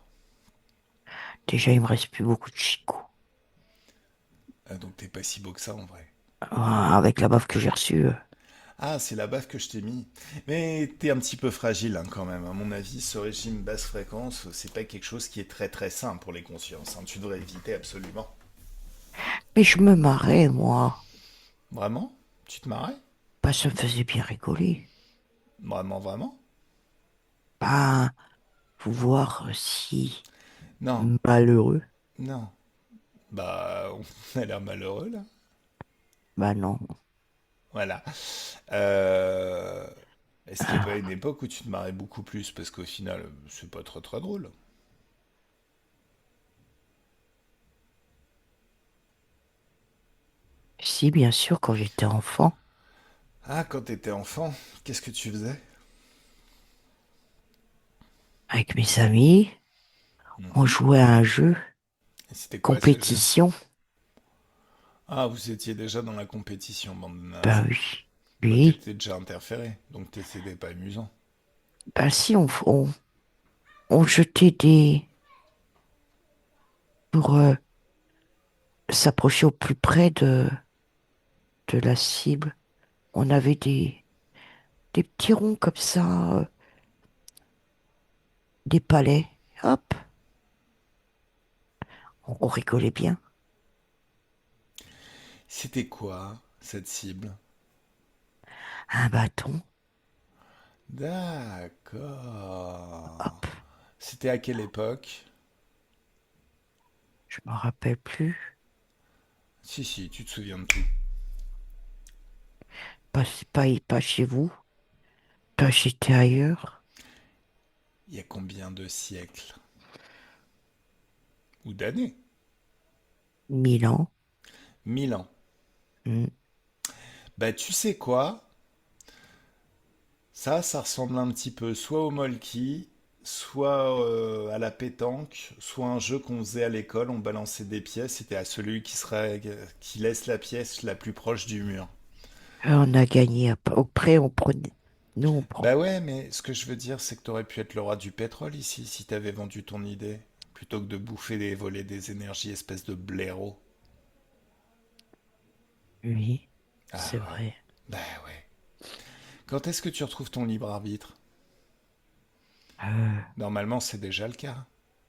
Déjà, il me reste plus beaucoup de chicots. donc t'es pas si beau que ça en vrai. Ah, avec la baffe que j'ai reçue. Ah, c'est la baffe que je t'ai mis. Mais t'es un petit peu fragile hein, quand même. À mon avis, ce régime basse fréquence, c'est pas quelque chose qui est très très sain pour les consciences, hein. Tu devrais éviter absolument. Mais je me marrais, moi. Vraiment? Tu te marrais? Bah, ça me faisait bien rigoler. Vraiment, vraiment? Bah, vous voir si Non, malheureux. non. Bah, on a l'air malheureux là. Bah non. Voilà. Euh... Est-ce qu'il n'y a pas une Ah, époque où tu te marrais beaucoup plus? Parce qu'au final, c'est pas très très drôle. si, bien sûr, quand j'étais enfant, Ah, quand t'étais enfant, qu'est-ce que tu faisais? avec mes amis, on Mhm. jouait à un jeu, Et c'était quoi ce jeu? compétition. Ah, vous étiez déjà dans la compétition, bande de Bah nazes. oui. Bah, Oui. t'étais déjà interféré, donc c'était pas amusant. Bah si, on jetait des... pour s'approcher au plus près de la cible. On avait des petits ronds comme ça, des palets. Hop, on rigolait bien. C'était quoi, cette cible? Un bâton, D'accord. hop, C'était à quelle époque? je me rappelle plus. Si, si, tu te souviens de tout. Pas chez vous, pas j'étais ailleurs. Il y a combien de siècles? Ou d'années? 1000 ans. 1000 ans. Hmm. Bah, tu sais quoi? Ça ressemble un petit peu soit au molki, soit à la pétanque, soit un jeu qu'on faisait à l'école, on balançait des pièces, c'était à celui qui laisse la pièce la plus proche du mur. On a gagné. Après, on prenait. Nous, on prend. Bah ouais, mais ce que je veux dire, c'est que t'aurais pu être le roi du pétrole ici, si t'avais vendu ton idée, plutôt que de bouffer et voler des énergies, espèce de blaireau. Oui, Ah c'est ouais, vrai. bah ouais. Quand est-ce que tu retrouves ton libre arbitre? Euh, Normalement, c'est déjà le cas.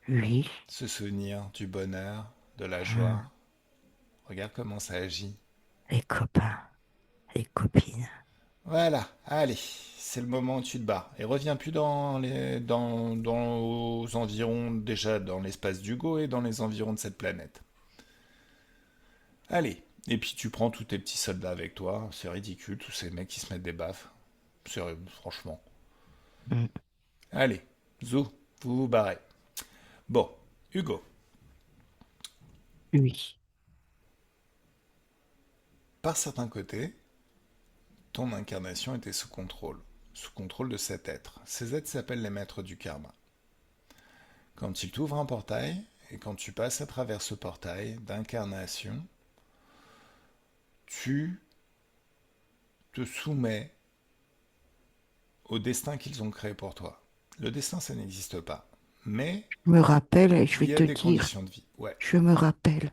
oui, Se souvenir du bonheur, de la euh, joie. Regarde comment ça agit. les copains, les copines. Voilà, allez, c'est le moment où tu te barres. Et reviens plus dans aux environs, déjà dans l'espace d'Hugo et dans les environs de cette planète. Allez, et puis tu prends tous tes petits soldats avec toi. C'est ridicule, tous ces mecs qui se mettent des baffes. Franchement. Mm, Allez, zou, vous vous barrez. Bon, Hugo, oui, par certains côtés, ton incarnation était sous contrôle de cet être. Ces êtres s'appellent les maîtres du karma. Quand ils t'ouvrent un portail, et quand tu passes à travers ce portail d'incarnation, tu te soumets au destin qu'ils ont créé pour toi. Le destin, ça n'existe pas. Mais je me rappelle et je il vais y a te des dire, conditions de vie. Ouais, je me rappelle,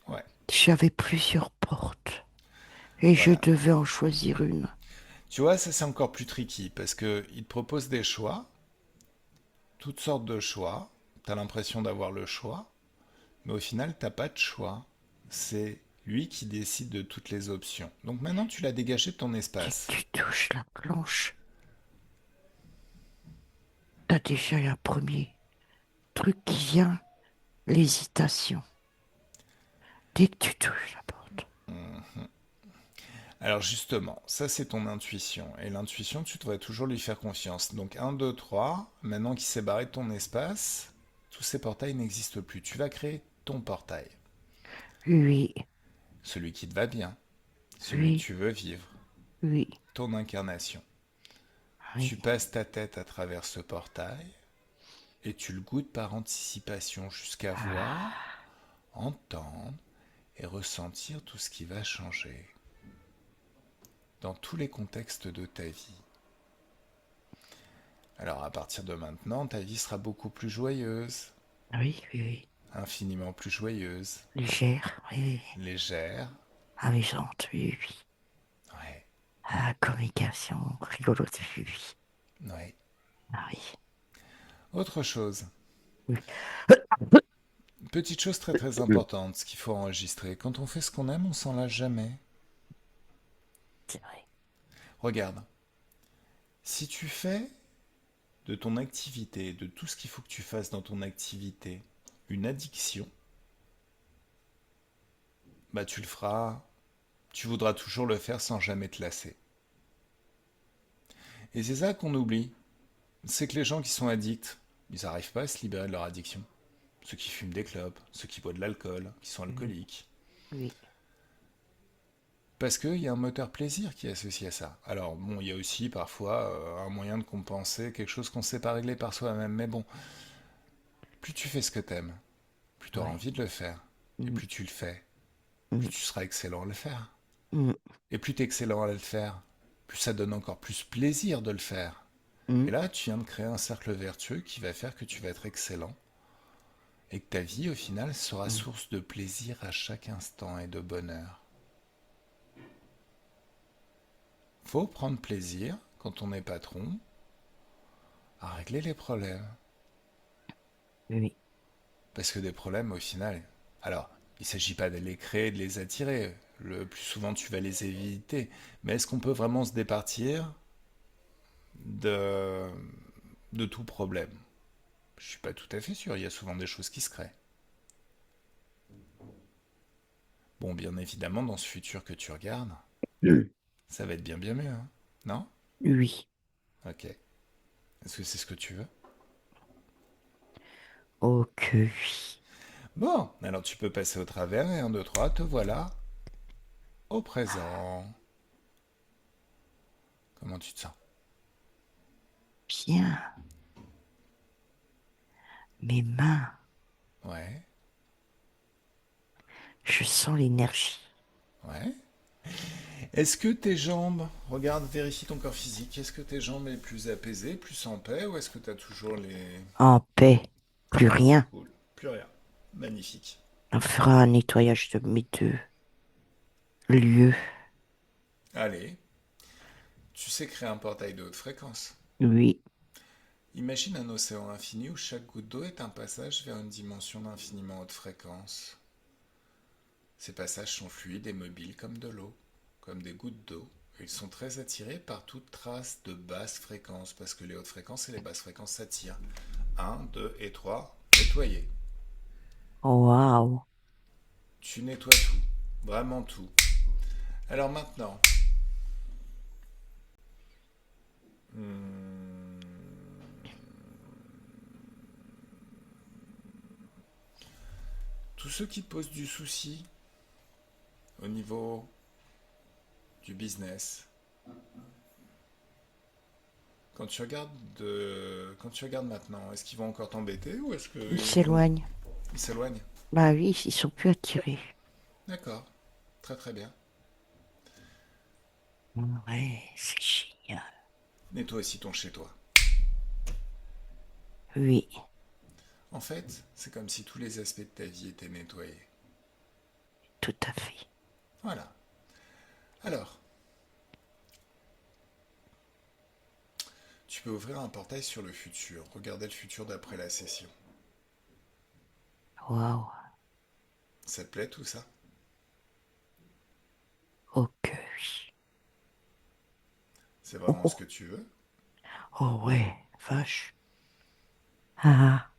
ouais, j'avais plusieurs portes et je voilà. devais en choisir une. Tu vois, ça c'est encore plus tricky parce que il te propose des choix, toutes sortes de choix. T'as l'impression d'avoir le choix, mais au final, t'as pas de choix. C'est lui qui décide de toutes les options. Donc maintenant, tu l'as dégagé de ton Dès que espace. tu touches la planche, t'as déjà un premier truc qui vient, l'hésitation. Dès que tu touches la porte. Alors justement, ça c'est ton intuition. Et l'intuition, tu devrais toujours lui faire confiance. Donc un, 2, 3. Maintenant qu'il s'est barré de ton espace, tous ces portails n'existent plus. Tu vas créer ton portail. Oui, Celui qui te va bien. Celui que oui, tu veux vivre. oui, Ton incarnation. oui. Tu passes ta tête à travers ce portail et tu le goûtes par anticipation jusqu'à voir, Ah, entendre et ressentir tout ce qui va changer dans tous les contextes de ta vie. Alors à partir de maintenant, ta vie sera beaucoup plus joyeuse, oui, oui, oui. infiniment plus joyeuse, Légère, oui, oui. légère. Amusante, oui, oui. Ouais, Ah, communication, rigolote, oui, oui. ouais. Ah oui, Autre chose, oui. petite chose très très importante, ce qu'il faut enregistrer. Quand on fait ce qu'on aime, on s'en lasse jamais. C'est vrai. Regarde, si tu fais de ton activité, de tout ce qu'il faut que tu fasses dans ton activité, une addiction, bah tu le feras, tu voudras toujours le faire sans jamais te lasser. Et c'est ça qu'on oublie, c'est que les gens qui sont addicts, ils n'arrivent pas à se libérer de leur addiction. Ceux qui fument des clopes, ceux qui boivent de l'alcool, qui sont Oui, alcooliques. oui. Parce qu'il y a un moteur plaisir qui est associé à ça. Alors bon, il y a aussi parfois un moyen de compenser quelque chose qu'on ne sait pas régler par soi-même. Mais bon, plus tu fais ce que t'aimes, plus tu auras Ouais. envie de le faire. Et Mm, plus tu le fais, plus mm, tu seras excellent à le faire. mm, Et plus tu es excellent à le faire, plus ça donne encore plus plaisir de le faire. mm, Et là, tu viens de créer un cercle vertueux qui va faire que tu vas être excellent et que ta vie, au final, sera mm. source de plaisir à chaque instant et de bonheur. Faut prendre plaisir, quand on est patron, à régler les problèmes. Oui. Parce que des problèmes, au final, alors, il ne s'agit pas de les créer, de les attirer. Le plus souvent, tu vas les éviter. Mais est-ce qu'on peut vraiment se départir de, de tout problème? Je suis pas tout à fait sûr. Il y a souvent des choses qui se créent. Bon, bien évidemment, dans ce futur que tu regardes, Mm. ça va être bien bien mieux, hein. Non? Oui. Ok. Est-ce que c'est ce que tu veux? Ok, oui. Bon, alors tu peux passer au travers et un, deux, trois, te voilà au présent. Comment tu te sens? Bien. Mes mains, Ouais, je sens l'énergie. ouais. Est-ce que tes jambes, regarde, vérifie ton corps physique, est-ce que tes jambes sont plus apaisées, plus en paix, ou est-ce que tu as toujours les... En paix. Plus rien. Cool, plus rien. Magnifique. On fera un nettoyage de mes deux. lieu. Allez, tu sais créer un portail de haute fréquence. Oui, Imagine un océan infini où chaque goutte d'eau est un passage vers une dimension d'infiniment haute fréquence. Ces passages sont fluides et mobiles comme de l'eau, comme des gouttes d'eau. Ils sont très attirés par toute trace de basse fréquence, parce que les hautes fréquences et les basses fréquences s'attirent. Un, 2 et 3, nettoyer. waouh. Tu nettoies tout, vraiment tout. Alors maintenant, hmm, tous ceux qui te posent du souci au niveau du business, quand tu regardes maintenant, est-ce qu'ils vont encore t'embêter ou est-ce Il qu'ils vont, s'éloigne. ils s'éloignent? Bah oui, ils sont plus attirés. D'accord, très très bien. Ouais, c'est génial. Nettoie aussi ton chez toi. Oui, En fait, c'est comme si tous les aspects de ta vie étaient nettoyés. tout à fait. Voilà. Alors, tu peux ouvrir un portail sur le futur, regarder le futur d'après la session. Waouh. Ça te plaît tout ça? Ok, oui. C'est Oh, vraiment ce oh, que tu veux? oh ouais, vache. Ah,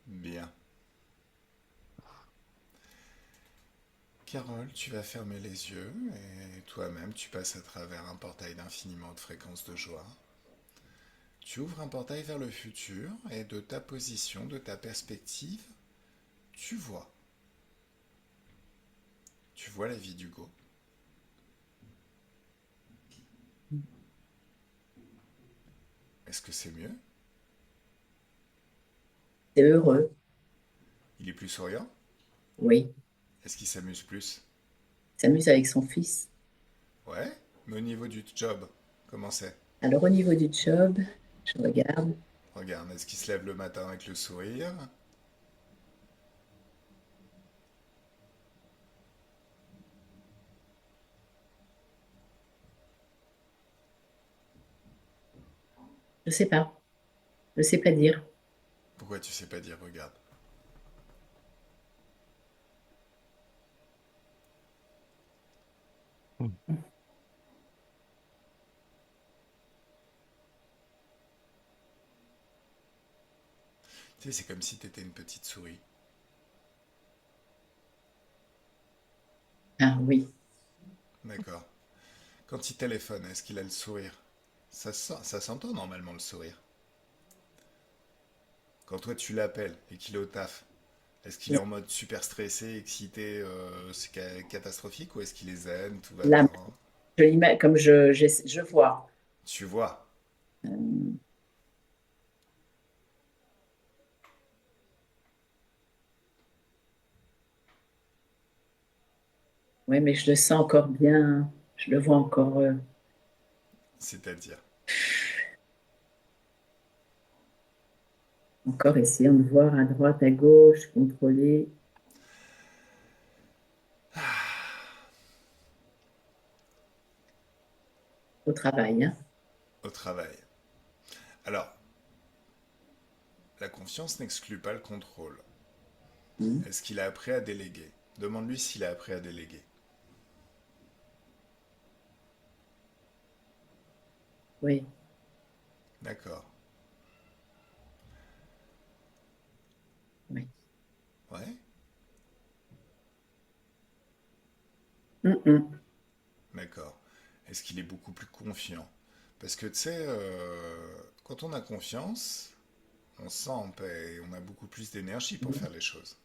Bien. Carole, tu vas fermer les yeux et toi-même tu passes à travers un portail d'infiniment de fréquences de joie. Tu ouvres un portail vers le futur et de ta position, de ta perspective, tu vois. Tu vois la vie d'Hugo. Est-ce que c'est mieux? C'est heureux, Il est plus souriant? oui. Est-ce qu'il s'amuse plus? Il s'amuse avec son fils. Ouais, mais au niveau du job, comment c'est? Alors, au niveau du job, je regarde. Regarde, est-ce qu'il se lève le matin avec le sourire? Je sais pas. Je sais pas dire. Pourquoi tu sais pas dire regarde? Tu sais, c'est comme si t'étais une petite souris. Ah oui. D'accord. Quand il téléphone, est-ce qu'il a le sourire? Ça s'entend normalement le sourire. Quand toi tu l'appelles et qu'il est au taf, est-ce qu'il est en mode super stressé, excité, c'est catastrophique ou est-ce qu'il est zen, tout va Là, bien? comme je vois. Tu vois. Euh, ouais, mais je le sens encore bien. Je le vois encore, C'est-à-dire. encore essayant de voir à droite, à gauche, contrôler au travail, hein. Au travail. Alors, la confiance n'exclut pas le contrôle. Mm. Est-ce qu'il a appris à déléguer? Demande-lui s'il a appris à déléguer. Oui. D'accord. Oui. Ouais. Mm, mm. D'accord. Est-ce qu'il est beaucoup plus confiant? Parce que tu sais, quand on a confiance, on se sent en paix et on a beaucoup plus d'énergie pour faire les choses.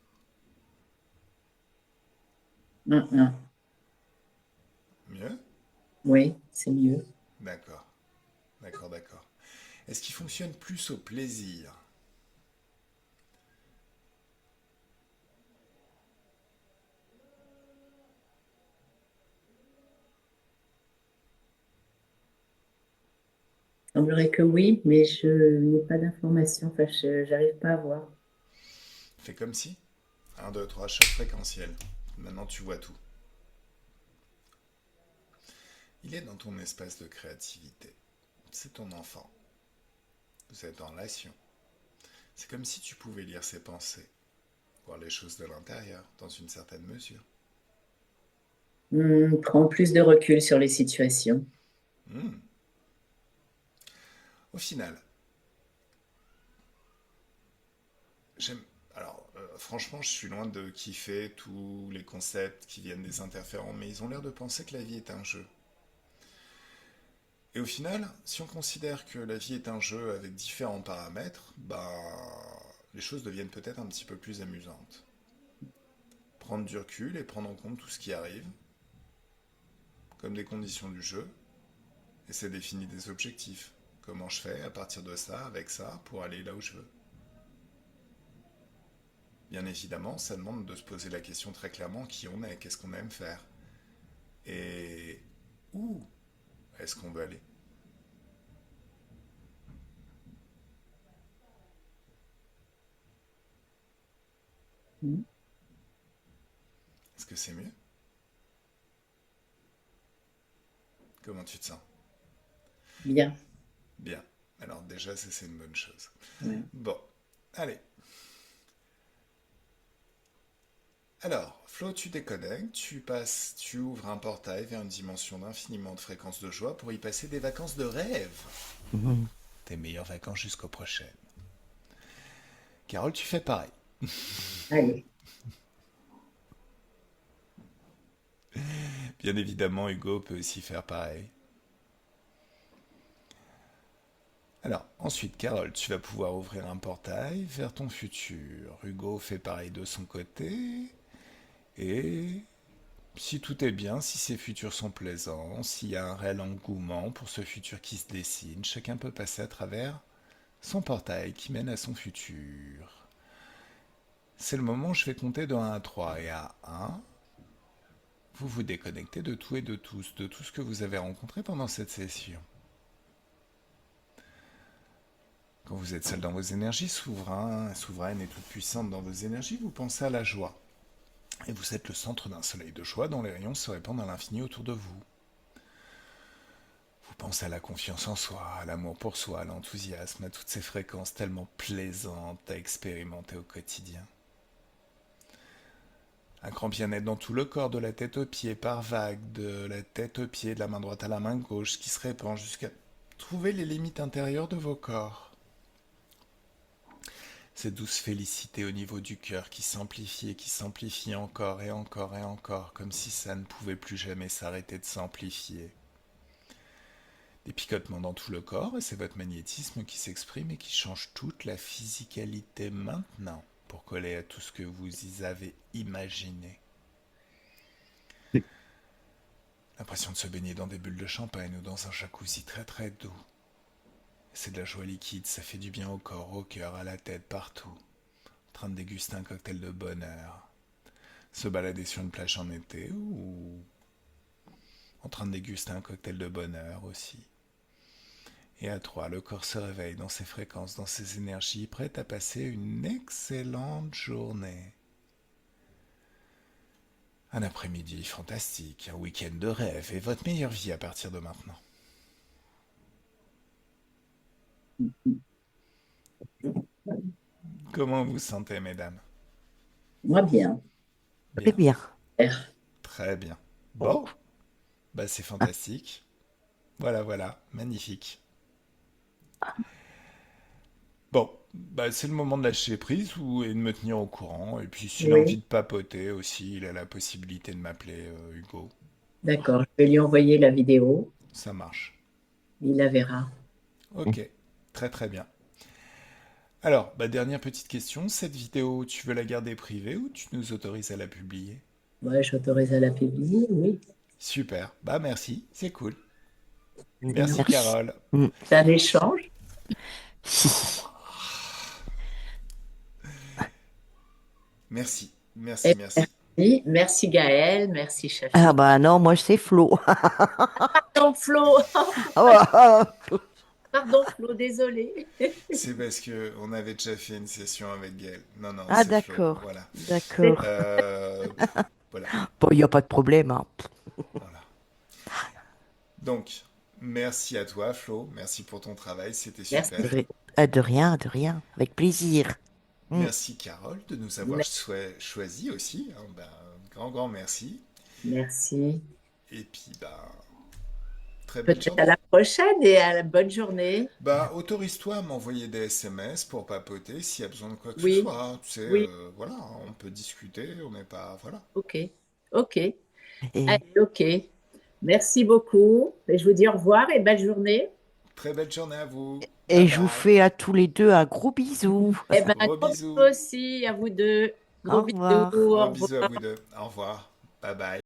Mm, mm. Mieux? Oui, c'est mieux. D'accord. D'accord, d'accord. Est-ce qu'il fonctionne plus au plaisir? Il semblerait que oui, mais je n'ai pas d'informations. Enfin, je n'arrive pas à voir. Fais comme si. Un, 2, 3, choc fréquentiel. Maintenant tu vois tout. Il est dans ton espace de créativité. C'est ton enfant. Vous êtes en relation. C'est comme si tu pouvais lire ses pensées, voir les choses de l'intérieur, dans une certaine mesure. Prends plus de recul sur les situations. Hmm. Au final, j'aime. Alors, franchement, je suis loin de kiffer tous les concepts qui viennent des interférents, mais ils ont l'air de penser que la vie est un jeu. Et au final, si on considère que la vie est un jeu avec différents paramètres, bah, les choses deviennent peut-être un petit peu plus amusantes. Prendre du recul et prendre en compte tout ce qui arrive, comme des conditions du jeu, et c'est définir des objectifs. Comment je fais à partir de ça, avec ça, pour aller là où je veux. Bien évidemment, ça demande de se poser la question très clairement qui on est, qu'est-ce qu'on aime faire, et où est-ce qu'on veut aller. Mm. Est-ce que c'est mieux? Comment tu te sens? Bien. Bien. Alors déjà, ça c'est une bonne chose. Ouais. Bon, allez. Alors, Flo, tu déconnectes, tu ouvres un portail vers une dimension d'infiniment de fréquences de joie pour y passer des vacances de rêve. Mhm. Tes meilleures vacances jusqu'aux prochaines. Carole, tu fais pareil. Allez. Bien évidemment, Hugo peut aussi faire pareil. Alors, ensuite, Carole, tu vas pouvoir ouvrir un portail vers ton futur. Hugo fait pareil de son côté. Et si tout est bien, si ces futurs sont plaisants, s'il y a un réel engouement pour ce futur qui se dessine, chacun peut passer à travers son portail qui mène à son futur. C'est le moment où je vais compter de 1 à 3. Et à 1, vous vous déconnectez de tout et de tout ce que vous avez rencontré pendant cette session. Quand vous êtes seul dans vos énergies, souveraine et toute puissante dans vos énergies, vous pensez à la joie. Et vous êtes le centre d'un soleil de joie dont les rayons se répandent à l'infini autour de vous. Vous pensez à la confiance en soi, à l'amour pour soi, à l'enthousiasme, à toutes ces fréquences tellement plaisantes à expérimenter au quotidien. Un grand bien-être dans tout le corps, de la tête aux pieds, par vague, de la tête aux pieds, de la main droite à la main gauche, qui se répand jusqu'à trouver les limites intérieures de vos corps. Cette douce félicité au niveau du cœur qui s'amplifie et qui s'amplifie encore et encore et encore, comme si ça ne pouvait plus jamais s'arrêter de s'amplifier. Des picotements dans tout le corps, et c'est votre magnétisme qui s'exprime et qui change toute la physicalité maintenant pour coller à tout ce que vous y avez imaginé. L'impression de se baigner dans des bulles de champagne ou dans un jacuzzi très très doux. C'est de la joie liquide, ça fait du bien au corps, au cœur, à la tête, partout. En train de déguster un cocktail de bonheur. Se balader sur une plage en été ou en train de déguster un cocktail de bonheur aussi. Et à 3, le corps se réveille dans ses fréquences, dans ses énergies, prêt à passer une excellente journée. Un après-midi fantastique, un week-end de rêve et votre meilleure vie à partir de maintenant. Comment vous sentez, mesdames? Moi, bien. Très Bien, bien. très bien. Oh. Bon, bah c'est fantastique. Voilà, voilà, magnifique. Bon, bah c'est le moment de lâcher prise et de me tenir au courant. Et puis s'il a envie Oui. de papoter aussi, il a la possibilité de m'appeler Hugo. D'accord. Je vais lui envoyer la vidéo. Ça marche. Il la verra. Ok, très très bien. Alors, bah, dernière petite question, cette vidéo, tu veux la garder privée ou tu nous autorises à la publier? Ouais, j'autorise à la publier, oui. Super, bah merci, c'est cool. Merci Merci. Carole. Mm. C'est un échange. Si. Merci, Et merci, merci. merci Gaël, merci Ah Chafi. bah non, moi c'est Flo. Pardon Flo, Ah, pardon Flo, désolé. C'est parce que on avait déjà fait une session avec Gaël. Non, non, ah, c'est Flo, d'accord, voilà. d'accord. Euh, voilà, Bon, il n'y a pas de problème, hein. voilà. Donc, merci à toi, Flo. Merci pour ton travail, c'était Merci. super. De rien, de rien. Avec plaisir. Mm. Merci, Carole, de nous avoir choisi aussi, hein. Ben, grand, grand merci. Merci. Et puis, ben, très belle Peut-être à la journée. prochaine et à la bonne journée. Bah, autorise-toi à m'envoyer des SMS pour papoter s'il y a besoin de quoi que ce Oui, soit, hein. Tu sais, oui, voilà, on peut discuter, on n'est pas. Voilà. ok. Ok. Et, Allez, ok. Merci beaucoup. Et je vous dis au revoir et belle journée. Très belle journée à vous. Bye et je vous bye. fais à tous les deux un gros bisou. Eh ben, un Gros gros bisou bisous. aussi à vous deux. Gros Au bisous. revoir. Au Gros bisous à revoir. vous deux. Au revoir. Bye bye.